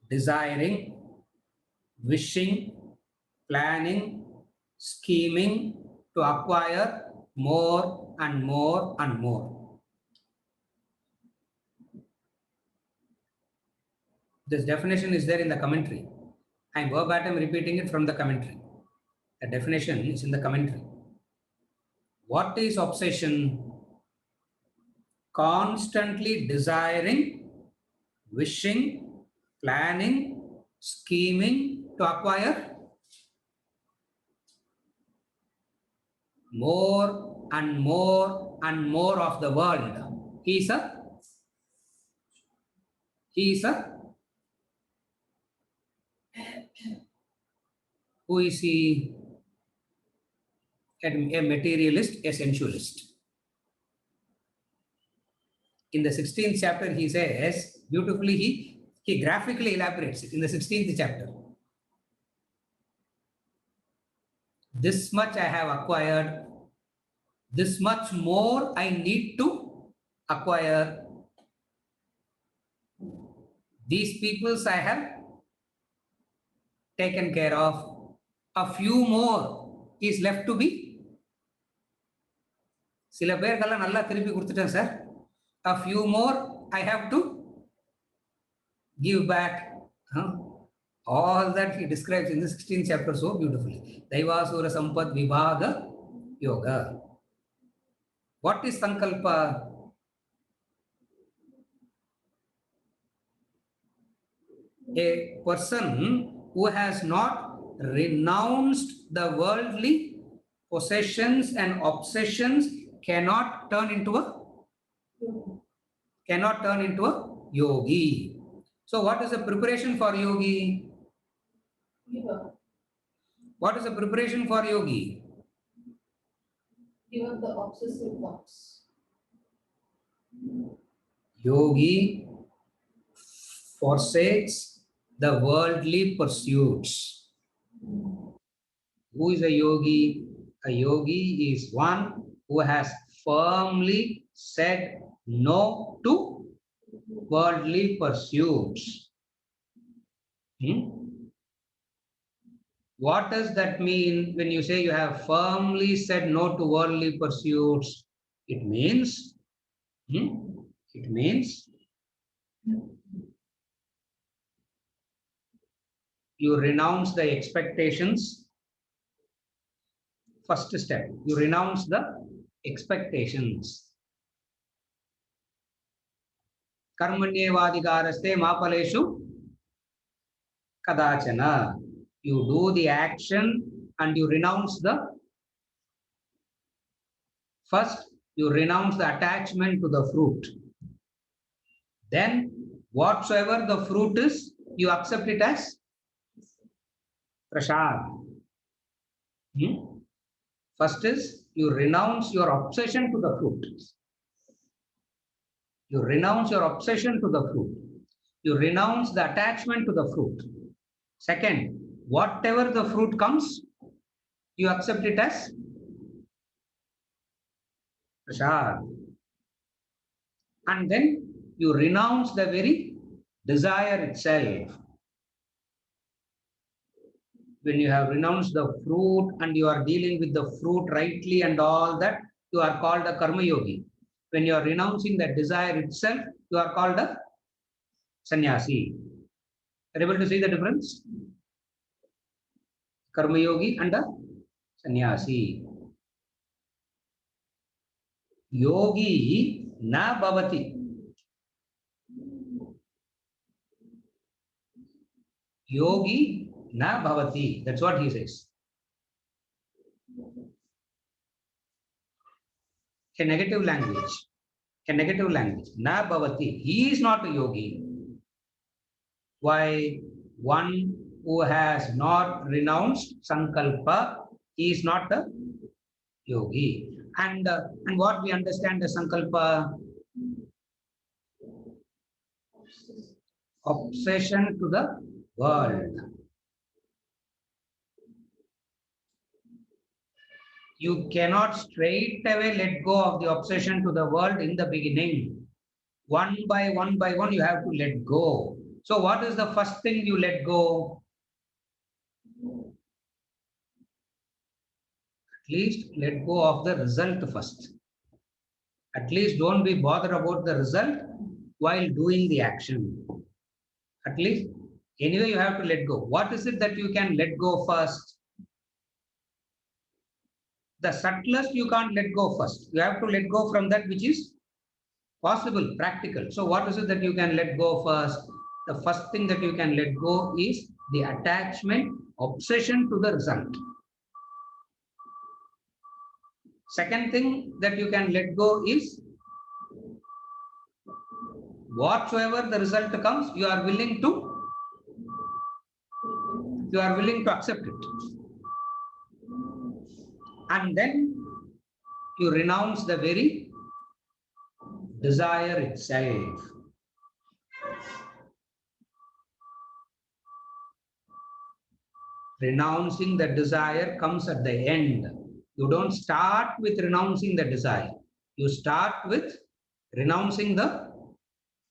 Desiring, wishing, planning, scheming to acquire more and more and more. This definition is there in the commentary. I am verbatim repeating it from the commentary. The definition is in the commentary. What is obsession? Constantly desiring, wishing, planning, scheming to acquire more and more and more of the world. He is who is he? A materialist, a sensualist. In the 16th chapter, he says, beautifully, he graphically elaborates it in the 16th chapter. This much I have acquired, this much more I need to acquire. These peoples I have taken care of. A few more is left to be. சில பேருக்கெல்லாம் நல்லா திருப்பி கொடுத்துட்டேன் sir. A few more I have to give back. All that he describes in the 16th chapter so beautifully. Daivasura Sampat Vibhaga Yoga. What is Sankalpa? A person who has not renounced the worldly possessions and obsessions cannot turn into a yogi. So what is the preparation for yogi? What is the preparation for yogi? Give up the obsessive thoughts. Yogi forsakes the worldly pursuits. Who is a yogi? A yogi is one who has firmly said no to worldly pursuits. What does that mean when you say you have firmly said no to worldly pursuits? It means you renounce the expectations. First step, you renounce the expectations. Karmanyevadhikaraste mapaleshu kadachana. You do the action and you renounce the first, you renounce the attachment to the fruit. Then, whatsoever the fruit is, you accept it as prasad. First is, you renounce your obsession to the fruit. You renounce your obsession to the fruit. You renounce the attachment to the fruit. Second, whatever the fruit comes, you accept it as prasad. And then you renounce the very desire itself. When you have renounced the fruit and you are dealing with the fruit rightly and all that, you are called a karma yogi. When you are renouncing the desire itself, you are called a sannyasi. Are you able to see the difference? Karma yogi and a sannyasi. Yogi na bhavati. Yogi na bhavati. That's what he says. A negative language. A negative language. Na bhavati. He is not a yogi. Why? One who has not renounced sankalpa, he is not a yogi. And what we understand as sankalpa? Obsession to the world. You cannot straight away let go of the obsession to the world in the beginning. One by one, you have to let go. So what is the first thing you let go? At least let go of the result first. At least don't be bothered about the result while doing the action. At least, anyway, you have to let go. What is it that you can let go first? The subtlest you can't let go first. You have to let go from that which is possible, practical. So what is it that you can let go first? The first thing that you can let go is the attachment, obsession to the result. Second thing that you can let go is whatsoever the result comes, you are willing to accept it. And then you renounce the very desire itself. Renouncing the desire comes at the end. You don't start with renouncing the desire. You start with renouncing the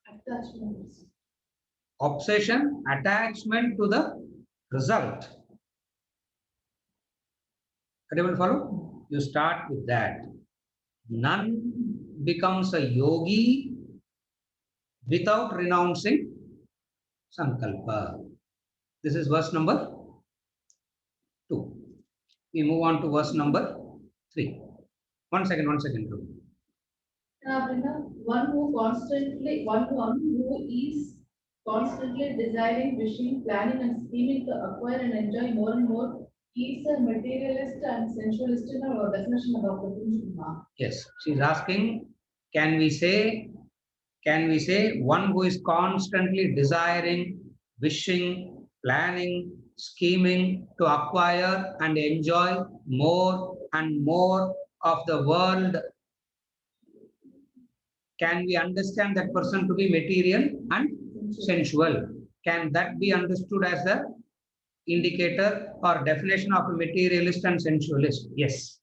Attachments. obsession, attachment to the result. Are you able to follow? You start with that. None becomes a yogi without renouncing sankalpa. This is verse number 2. We move on to verse number 3. One second. One who is constantly desiring, wishing, planning, and scheming to acquire and enjoy more and more, he is a materialist and sensualist in our definition of Dr. Yes, she's asking, can we say one who is constantly desiring, wishing, planning, scheming to acquire and enjoy more and more of the world, can we understand that person to be material and sensual? Can that be understood as the indicator or definition of a materialist and sensualist? Yes.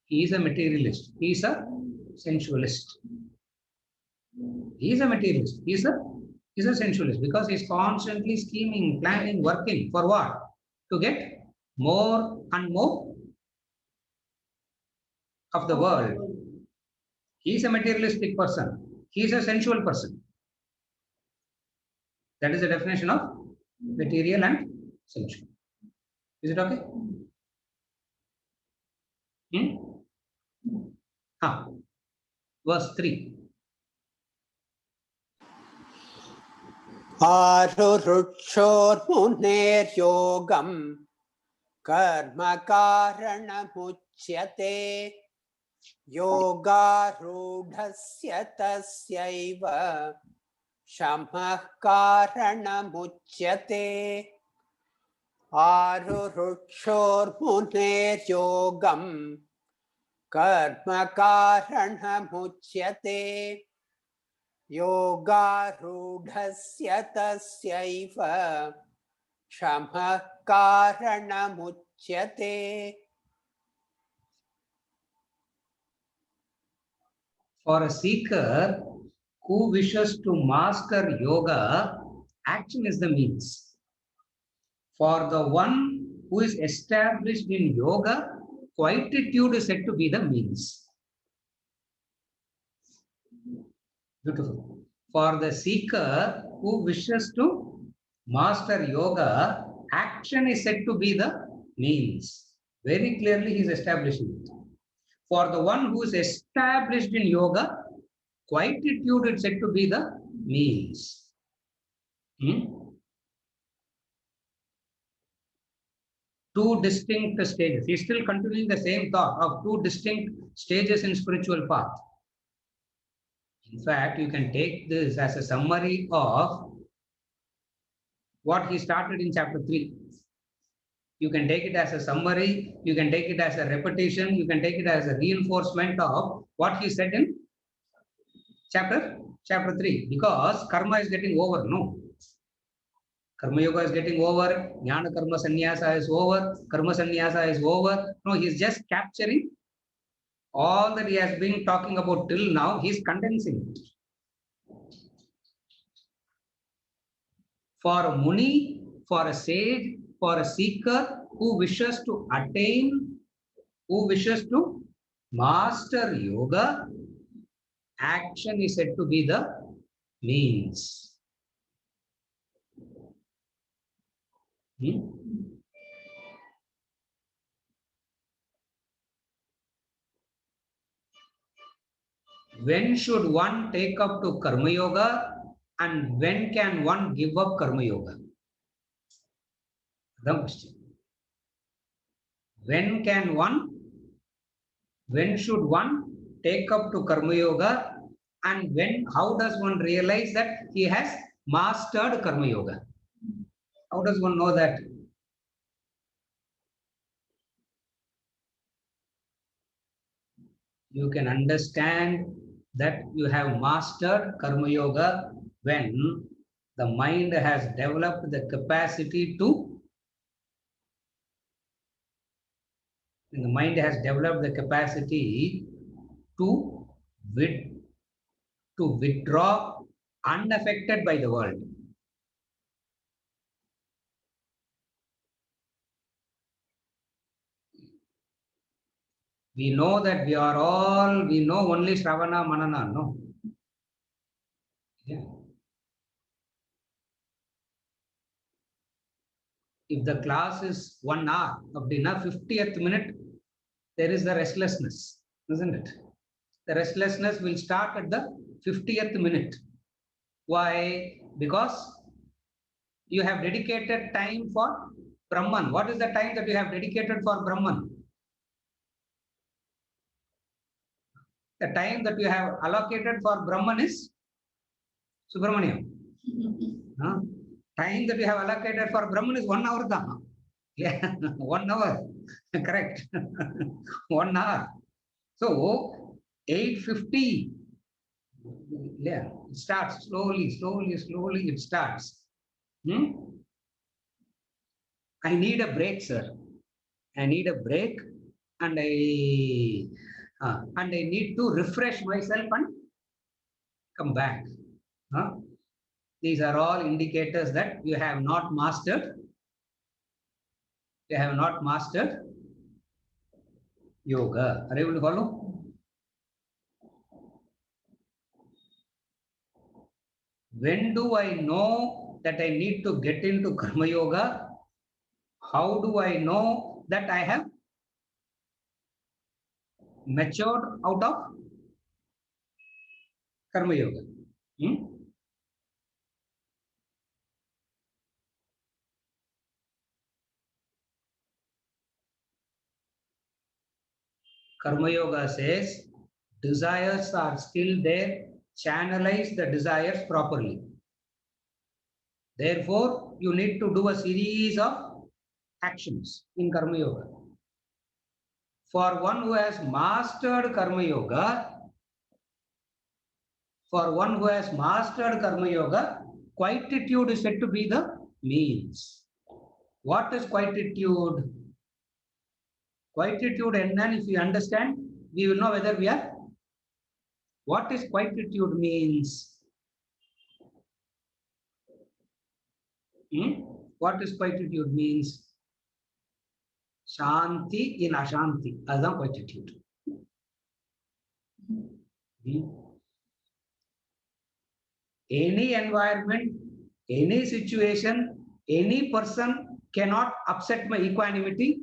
He is a materialist. He is a sensualist. He is a materialist. He is a sensualist because he is constantly scheming, planning, working for what? To get more and more of the world. He is a materialistic person. He is a sensual person. That is the definition of material and sensual. Is it okay? Verse 3. आरुरुक्षोर्मुनेर्योगं कर्म कारणमुच्यते योगारूढस्य तस्यैव शमः कारणमुच्यते आरुरुक्षोर्मुनेर्योगं कर्म कारणमुच्यते योगारूढस्य तस्यैव शमः कारणमुच्यते. For a seeker who wishes to master yoga, action is the means. For the one who is established in yoga, quietude is said to be the means. Beautiful. For the seeker who wishes to master yoga, action is said to be the means. Very clearly he is establishing it. For the one who is established in yoga, quietude is said to be the means. To two distinct stages. He's still continuing the same thought of two distinct stages in spiritual path. In fact, you can take this as a summary of what he started in chapter 3. You can take it as a summary, you can take it as a repetition, you can take it as a reinforcement of what he said in chapter 3. Because karma is getting over, no? Karma yoga is getting over, jnana karma sannyasa is over, karma sannyasa is over. No, he's just capturing all that he has been talking about till now, he's condensing it. For a muni, for a sage, for a seeker who wishes to attain, who wishes to master yoga, action is said to be the means. When should one take up to karma yoga and when can one give up karma yoga? The question. When should one take up to karma yoga and how does one realize that he has mastered karma yoga? How does one know that? You can understand that you have mastered karma yoga when the mind has developed the capacity to withdraw unaffected by the world. We know that we know only Shravana, Manana, no? Yeah. If the class is 1 hour of dinner, 50th minute, there is the restlessness, isn't it? The restlessness will start at the 50th minute. Why? Because you have dedicated time for Brahman. What is the time that you have dedicated for Brahman? The time that you have allocated for Brahman is Subramaniam. Time that you have allocated for Brahman is 1 hour. Yeah, 1 hour. Correct. 1 hour. So 8:50. Yeah, it starts slowly, it starts. I need a break, sir. I need a break and I need to refresh myself and come back. These are all indicators that you have not mastered. You have not mastered yoga. Are you able to follow? When do I know that I need to get into karma yoga? How do I know that I have matured out of karma yoga? Karma yoga says desires are still there, channelize the desires properly. Therefore, you need to do a series of actions in karma yoga. For one who has mastered karma yoga, quietude is said to be the means. What is quietude? Quietude, and then if you understand, we will know whether we are. What is quietude means? What is quietude means? Shanti in Ashanti. That's the quietude. Any environment, any situation, any person cannot upset my equanimity,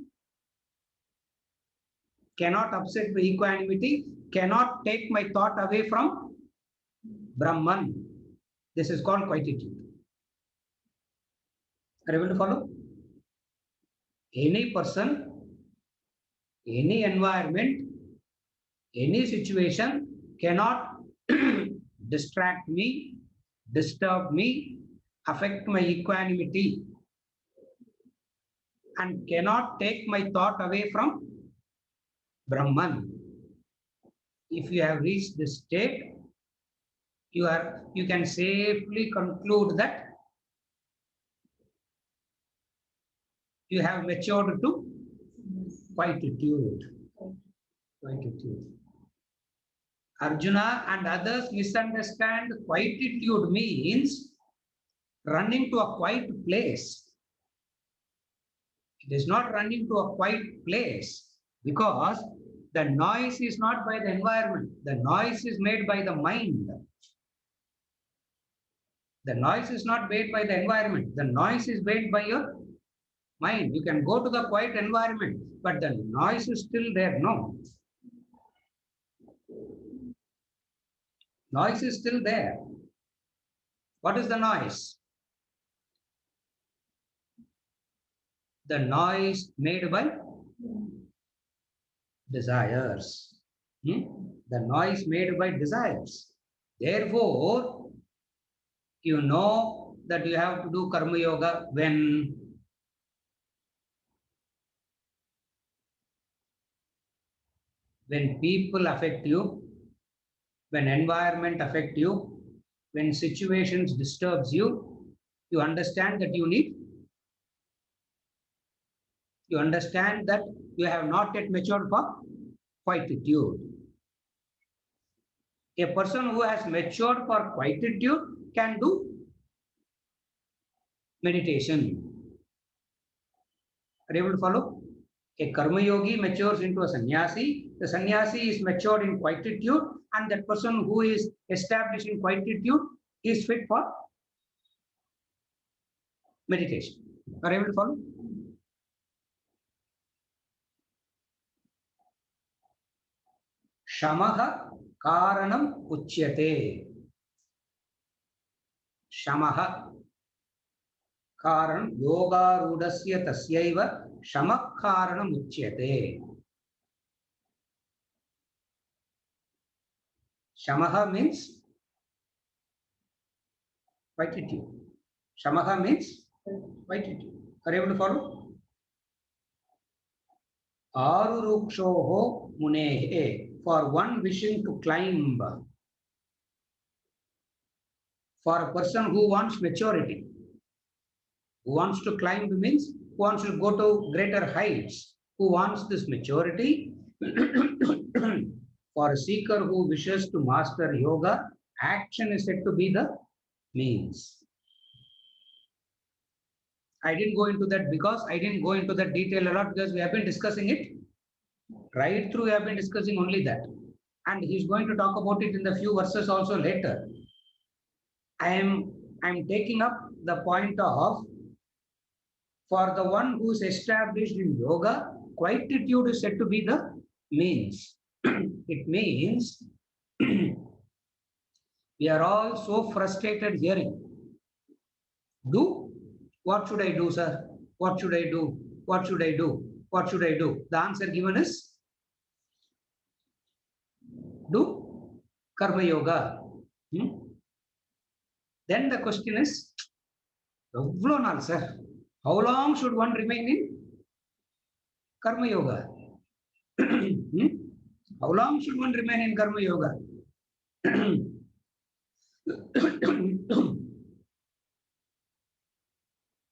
cannot take my thought away from Brahman. This is called quietude. Are you able to follow? any person, any environment, any situation cannot distract me, disturb me, affect my equanimity, and cannot take my thought away from Brahman. If you have reached this state, you can safely conclude that you have matured to quietude. Arjuna and others misunderstand quietude means running to a quiet place. It is not running to a quiet place because the noise is not by the environment. The noise is made by the mind. The noise is not made by the environment. The noise is made by your mind. You can go to the quiet environment, but the noise is still there. No. Noise is still there. What is the noise? The noise made by desires. The noise made by desires. Therefore, you know that you have to do karma yoga when people affect you, when environment affect you, when situations disturbs you, you understand that you understand that you have not yet matured for quietude. A person who has matured for quietude can do meditation. Are you able to follow? A karma yogi matures into a sannyasi. The sannyasi is matured in quietude, and that person who is established in quietude is fit for meditation. Are you able to follow? Shamaha karanam uchyate. Shamaha karanam yoga rudasya tasyaiva shamak karanam uchyate. Shamaha means quietude. Shamaha means quietude. Are you able to follow? Arurukshoho munehe, for one wishing to climb. For a person who wants maturity, who wants to climb means who wants to go to greater heights, who wants this maturity. For a seeker who wishes to master yoga, action is said to be the means. I didn't go into that because I didn't go into that detail a lot because we have been discussing it. Right through, we have been discussing only that. And he's going to talk about it in the few verses also later. I'm taking up the point of, for the one who is established in yoga, quietude is said to be the means. It means we are all so frustrated hearing. Do? What should I do, sir? What should I do? What should I do? What should I do? The answer given is do karma yoga. Then the question is, sir, how long should one remain in karma yoga? How long should one remain in karma yoga?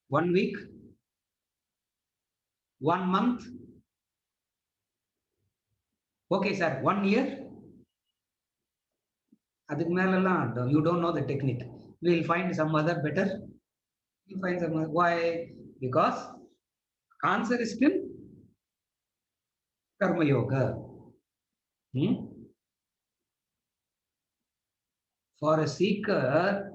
1 week, 1 month. Okay, sir, 1 year. You don't know the technique. We'll find some other better. We'll find some other. Why? Because answer is still karma yoga. For a seeker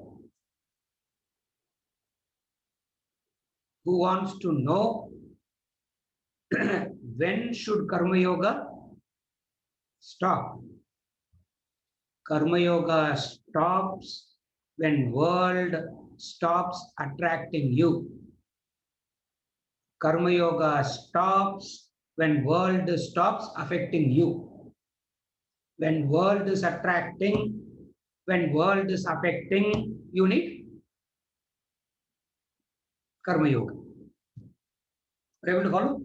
who wants to know when should karma yoga stop? Karma yoga stops when world stops attracting you. Karma Yoga stops when world stops affecting you. When world is attracting, when world is affecting, you need Karma Yoga. Are you able to follow?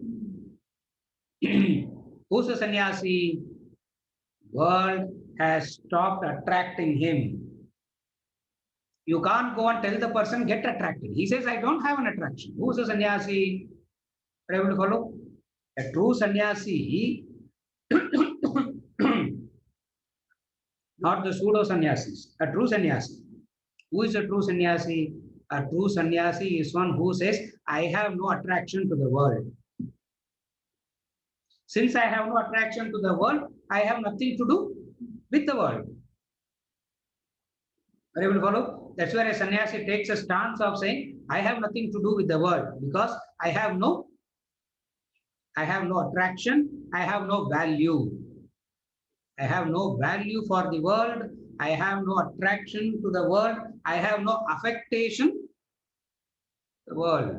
Who's a sannyasi? World has stopped attracting him. You can't go and tell the person, get attracted. He says, I don't have an attraction. Who's a sannyasi? Are you able to follow? A true sannyasi, not the pseudo sannyasis, a true sannyasi. Who is a true sannyasi? A true sannyasi is one who says, I have no attraction to the world. Since I have no attraction to the world, I have nothing to do with the world. Are you able to follow? That's where a sannyasi takes a stance of saying, I have nothing to do with the world because I have no attraction, I have no value. I have no value for the world, I have no attraction to the world, I have no affectation to the world.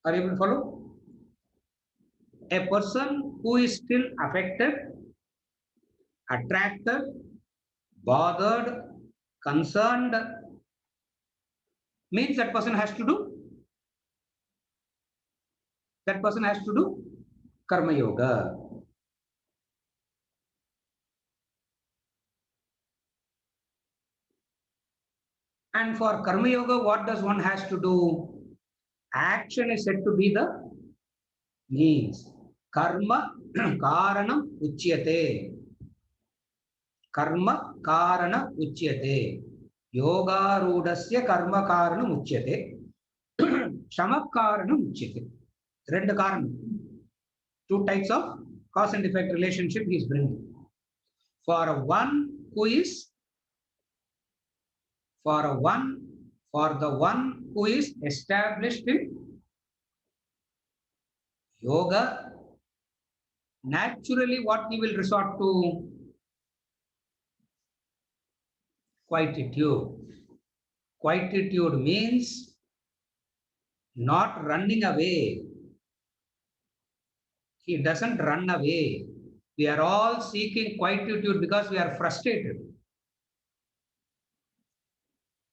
Are you able to follow? A person who is still affected, attracted, bothered, concerned, means that person has to do Karma Yoga. And for Karma Yoga, what does one has to do? Action is said to be the means. Karma karanam uchyate. Karma karana uchyate. Yoga rudasya karma karanam uchyate. Shama karanam uchyate. Rendu karanam. Two types of cause and effect relationship he is bringing. For the one who is established in yoga, naturally what he will resort to? Quietude. Quietude means not running away. He doesn't run away. We are all seeking quietude because we are frustrated.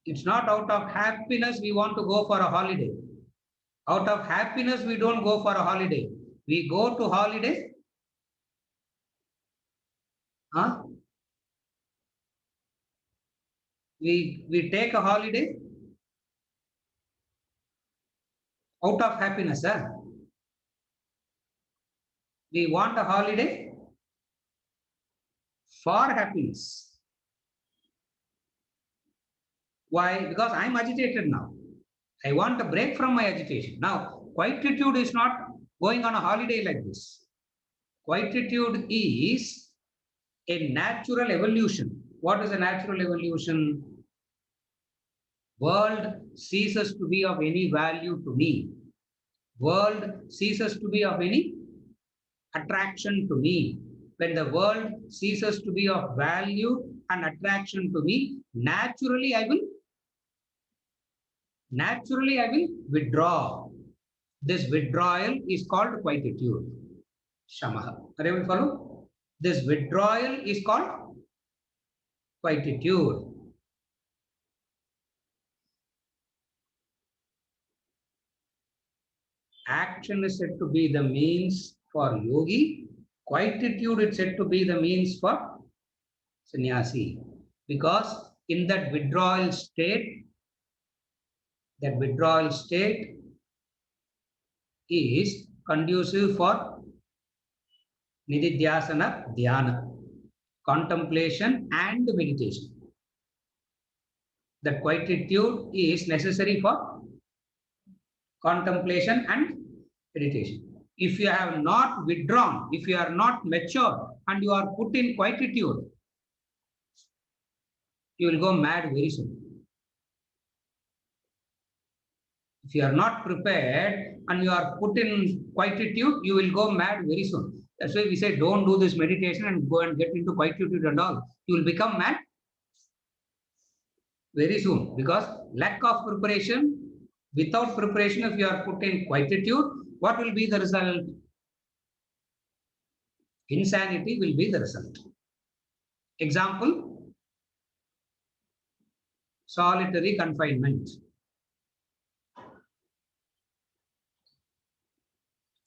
It's not out of happiness we want to go for a holiday. Out of happiness we don't go for a holiday. We go to holiday. We take a holiday out of happiness. We want a holiday for happiness. Why? Because I'm agitated now. I want a break from my agitation. Now, quietude is not going on a holiday like this. Quietude is a natural evolution. What is a natural evolution? World ceases to be of any value to me. World ceases to be of any attraction to me. When the world ceases to be of value and attraction to me, naturally I will withdraw. This withdrawal is called quietude. Shamaha. Are you able to follow? This withdrawal is called quietude. Action is said to be the means for yogi. Quietude is said to be the means for sannyasi. Because in that withdrawal state is conducive for nididhyasana dhyana, contemplation and meditation. That quietude is necessary for contemplation and meditation. If you have not withdrawn, if you are not mature and you are put in quietude, you will go mad very soon. If you are not prepared and you are put in quietude, you will go mad very soon. That's why we say don't do this meditation and go and get into quietude and all. You will become mad very soon because lack of preparation. Without preparation, if you are put in quietude, what will be the result? Insanity will be the result. Example, solitary confinement.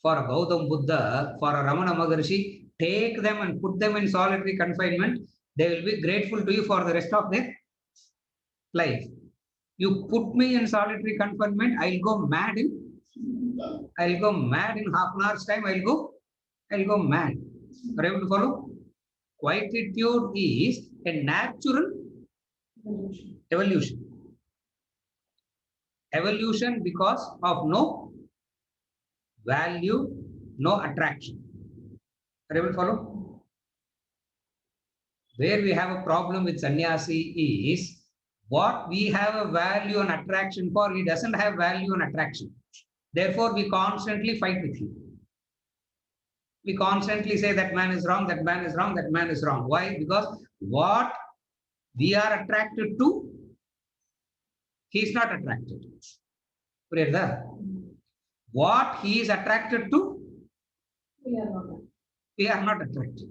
For a Gautam Buddha, for a Ramana Maharshi, take them and put them in solitary confinement. They will be grateful to you for the rest of their life. You put me in solitary confinement, I'll go mad in half an hour's time. I'll go mad. Are you able to follow? Quietude is a natural evolution. Evolution because of no value, no attraction. Are you able to follow? Where we have a problem with sannyasi is what we have a value and attraction for, he doesn't have value and attraction. Therefore, we constantly fight with him. We constantly say that man is wrong, that man is wrong, that man is wrong. Why? Because what we are attracted to, he is not attracted. What he is attracted to, we are not attracted.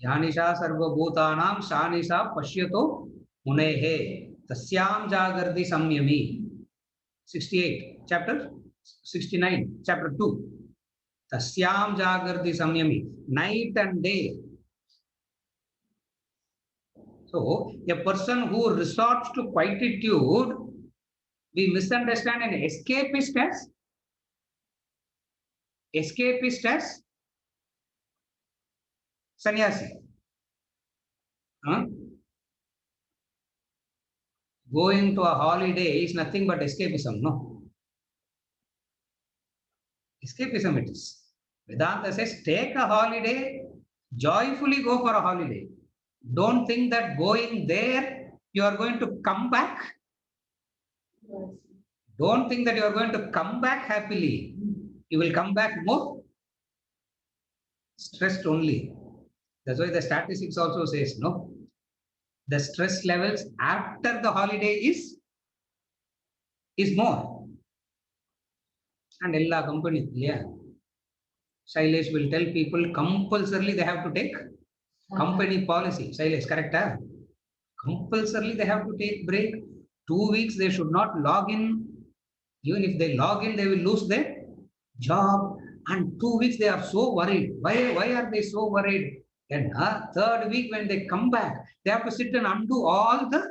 Yanisha sarva bhutanam shanisha pashyato munehe tasyam jagardi samyami. 68, chapter 69, chapter 2. Tasyam jagardi samyami. Night and day. So, a person who resorts to quietude, we misunderstand an escapist as sannyasi. Going to a holiday is nothing but escapism, no? Escapism it is. Vedanta says, take a holiday, joyfully go for a holiday. Don't think that going there, you are going to come back. Don't think that you are going to come back happily. You will come back more stressed only. That's why the statistics also says, no? The stress levels after the holiday is more. And Ella company, yeah. Shailesh will tell people compulsorily they have to take company policy. Shailesh, correct? Huh? Compulsorily they have to take break. 2 weeks they should not log in. Even if they log in, they will lose their job. And 2 weeks they are so worried. Why are they so worried? And third week when they come back, they have to sit and undo all the.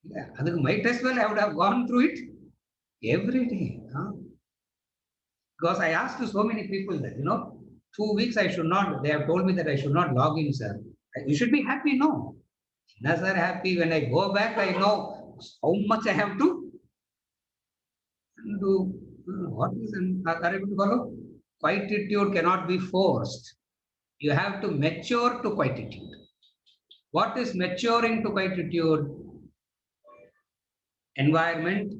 Yeah, I might as well I would have gone through it every day. Because I asked to so many people that, 2 weeks I should not, they have told me that I should not log in, sir. You should be happy, no? Yes, sir, happy. When I go back, I know how much I have to do. What is are able to follow? Quietude cannot be forced. You have to mature to quietude. What is maturing to quietude? Environment.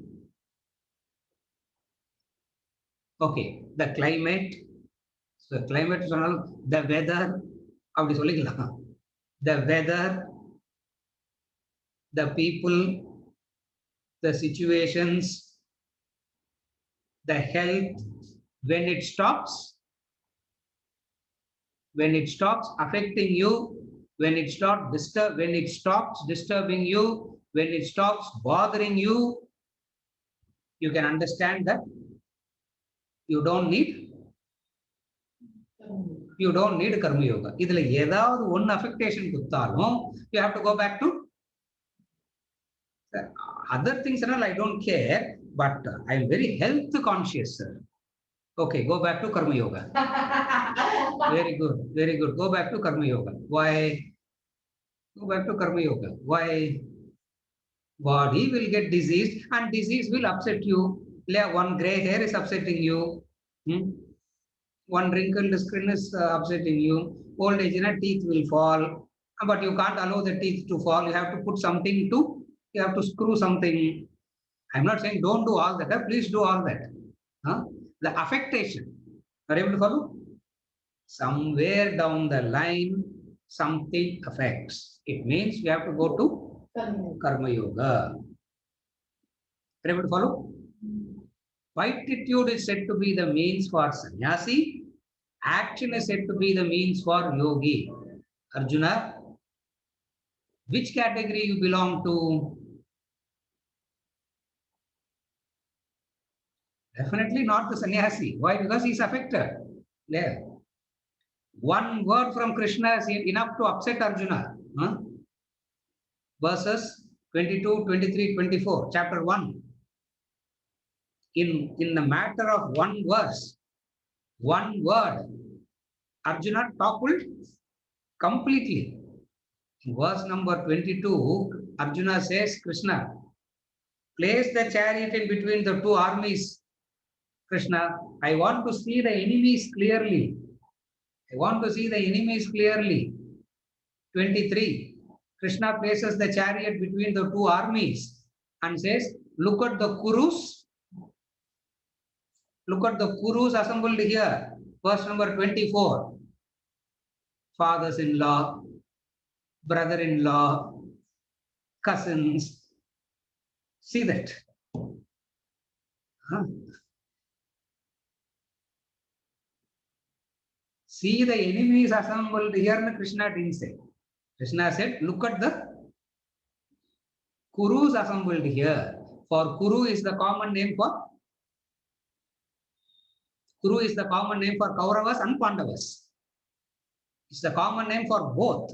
Okay, the climate. So the climate is the weather. The weather, the people, the situations, the health. When it stops affecting you, when it stops disturbing you, when it stops bothering you, you can understand that you don't need karma yoga. Idhula edavadhu one affectation kuttalum, you have to go back to other things and all. I don't care, but I am very health conscious, sir. Okay, go back to karma yoga. Very good, very good. Go back to karma yoga. Why? Go back to karma yoga. Why? Body will get diseased and disease will upset you. One gray hair is upsetting you. One wrinkled skin is upsetting you. Old age, teeth will fall. But you can't allow the teeth to fall. You have to put something you have to screw something. I'm not saying don't do all that. Please do all that. The affectation. Are you able to follow? Somewhere down the line, something affects. It means we have to go to Karma Yoga. Everybody follow? Quietude is said to be the means for sannyasi. Action is said to be the means for yogi. Arjuna, which category you belong to? Definitely not the sannyasi. Why? Because he is affected. There. One word from Krishna is enough to upset Arjuna. Huh? Verses 22, 23, 24, chapter 1. In the matter of one verse, one word, Arjuna toppled completely. In verse number 22, Arjuna says, Krishna, place the chariot in between the two armies. Krishna, I want to see the enemies clearly. I want to see the enemies clearly. 23. Krishna places the chariot between the two armies and says, look at the Kurus. Look at the Kurus assembled here. Verse number 24. Fathers-in-law, brother-in-law, cousins. See that. Huh? See the enemies assembled here, Krishna didn't say. Krishna said, look at the Kurus assembled here. For Kuru is the common name for Kauravas and Pandavas. It's the common name for both.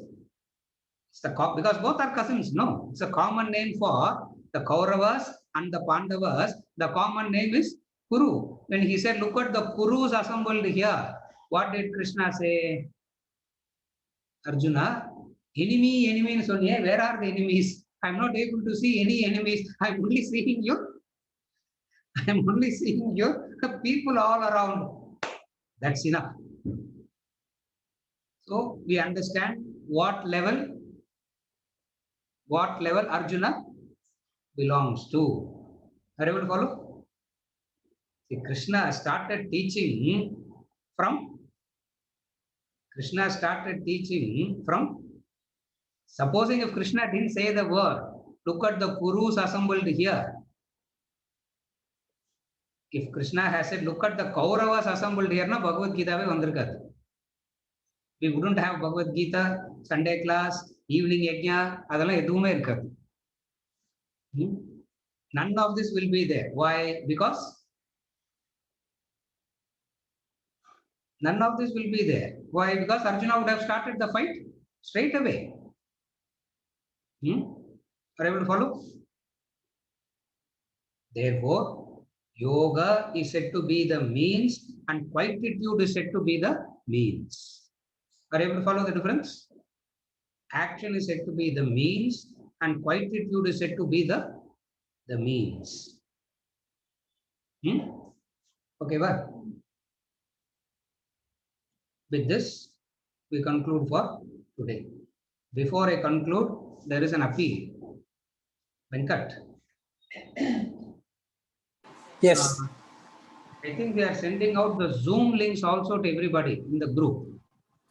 Because both are cousins. No, it's a common name for the Kauravas and the Pandavas. The common name is Kuru. When he said, look at the Kurus assembled here, what did Krishna say? Arjuna, enemy, where are the enemies? I'm not able to see any enemies. I'm only seeing the people all around. That's enough. So we understand what level Arjuna belongs to. Are you able to follow? See, Krishna started teaching from, supposing if Krishna didn't say the word, look at the Kurus assembled here. If Krishna has said, look at the Kauravas assembled here, na Bhagavad Gita ve vandirukadu. We wouldn't have Bhagavad Gita, Sunday class, evening yajna, adala edume irukadu. None of this will be there. Why? Because none of this will be there. Why? Because Arjuna would have started the fight straight away. Are you able to follow? Therefore, yoga is said to be the means and quietude is said to be the means. Are you able to follow the difference? Action is said to be the means and quietude is said to be the means. Okay, well. With this, we conclude for today. Before I conclude, there is an appeal. Venkat. Yes. I think we are sending out the Zoom links also to everybody in the group.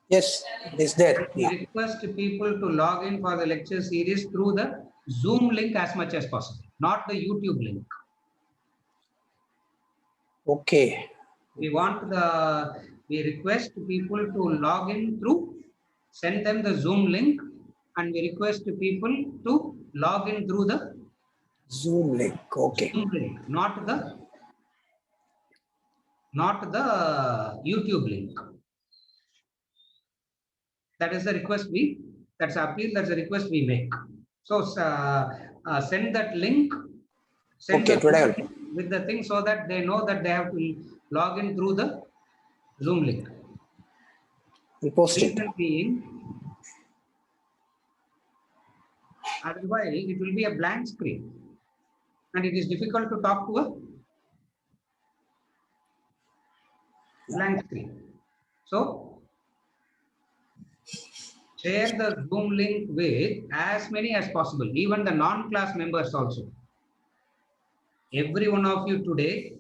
Yes, it is there. We request people to log in for the lecture series through the Zoom link as much as possible, not the YouTube link. Okay. We request people to log in through, send them the Zoom link, and we request people to log in through the Zoom link. Okay. Zoom link, not the YouTube link. That is the request that's the appeal, that's the request we make. So send that link, with the thing so that they know that they have to log in through the Zoom link. We'll post it. Otherwise, it will be a blank screen and it is difficult to talk to a blank screen. So, share the Zoom link with as many as possible, even the non-class members also. Every one of you today,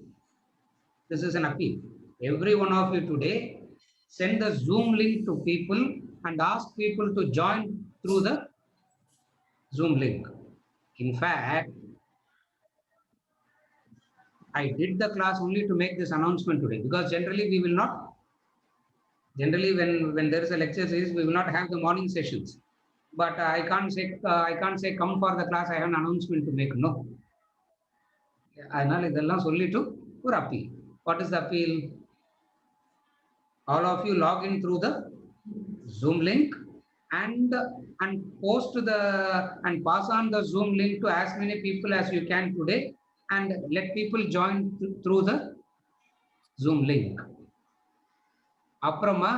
this is an appeal. Every one of you today, send the Zoom link to people and ask people to join through the Zoom link. In fact, I did the class only to make this announcement today, because generally we will not, generally when there is a lecture series, we will not have the morning sessions. But I can't say come for the class, I have an announcement to make. No. அதனால இதெல்லாம் சொல்லிட்டு ஒரு appeal. What is the appeal? All of you log in through the Zoom link and post and pass on the Zoom link to as many people as you can today, and let people join through the Zoom link. அப்புறமா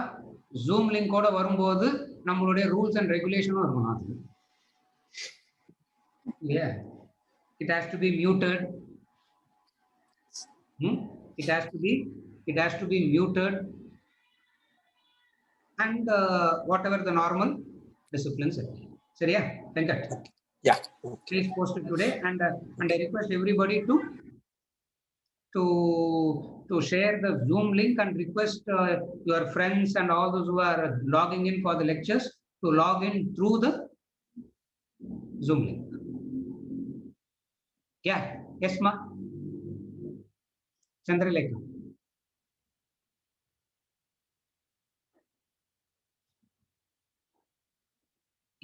Zoom link ஓட வரும்போது நம்மளுடைய rules and regulations இருக்கணும். Yeah, it has to be muted. It has to be muted, and whatever the normal disciplines. Seriya, Venkat? Yeah. Please post it today, and I request everybody to share the Zoom link and request your friends and all those who are logging in for the lectures to log in through the Zoom link. Yeah, yes, ma. Chandralekha.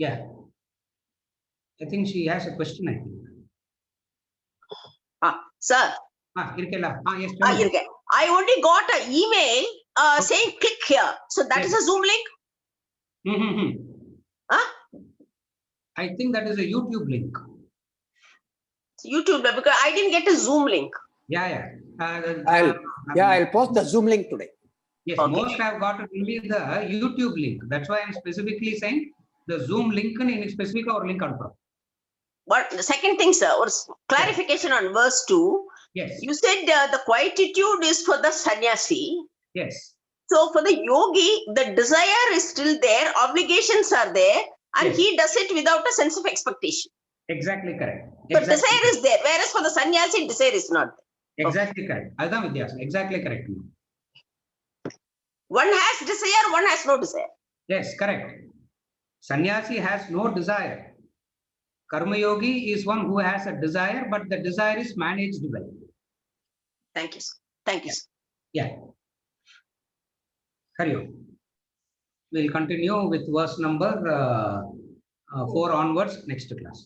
Yeah, I think she has a question, I think. Sir. Irkela. Yes. I only got an email saying click here. So that is a Zoom link? I think that is a YouTube link. YouTube, because I didn't get a Zoom link. Yeah. I'll post the Zoom link today. Yes, okay. Most have got only the YouTube link. That's why I'm specifically saying the Zoom link in specific or link on. But the second thing, sir, was clarification on verse 2. Yes. You said the quietude is for the sannyasi. Yes. So for the yogi, the desire is still there, obligations are there, and yes. he does it without a sense of expectation. Exactly correct. But desire is there, whereas for the sannyasi, desire is not there. Exactly correct. Adha Vidyas, exactly correct. One has desire, one has no desire. Yes, correct. Sannyasi has no desire. Karma yogi is one who has a desire, but the desire is managed well. Thank you, sir. Thank you, sir. Yeah. Haryo. We'll continue with verse number 4 onwards next class.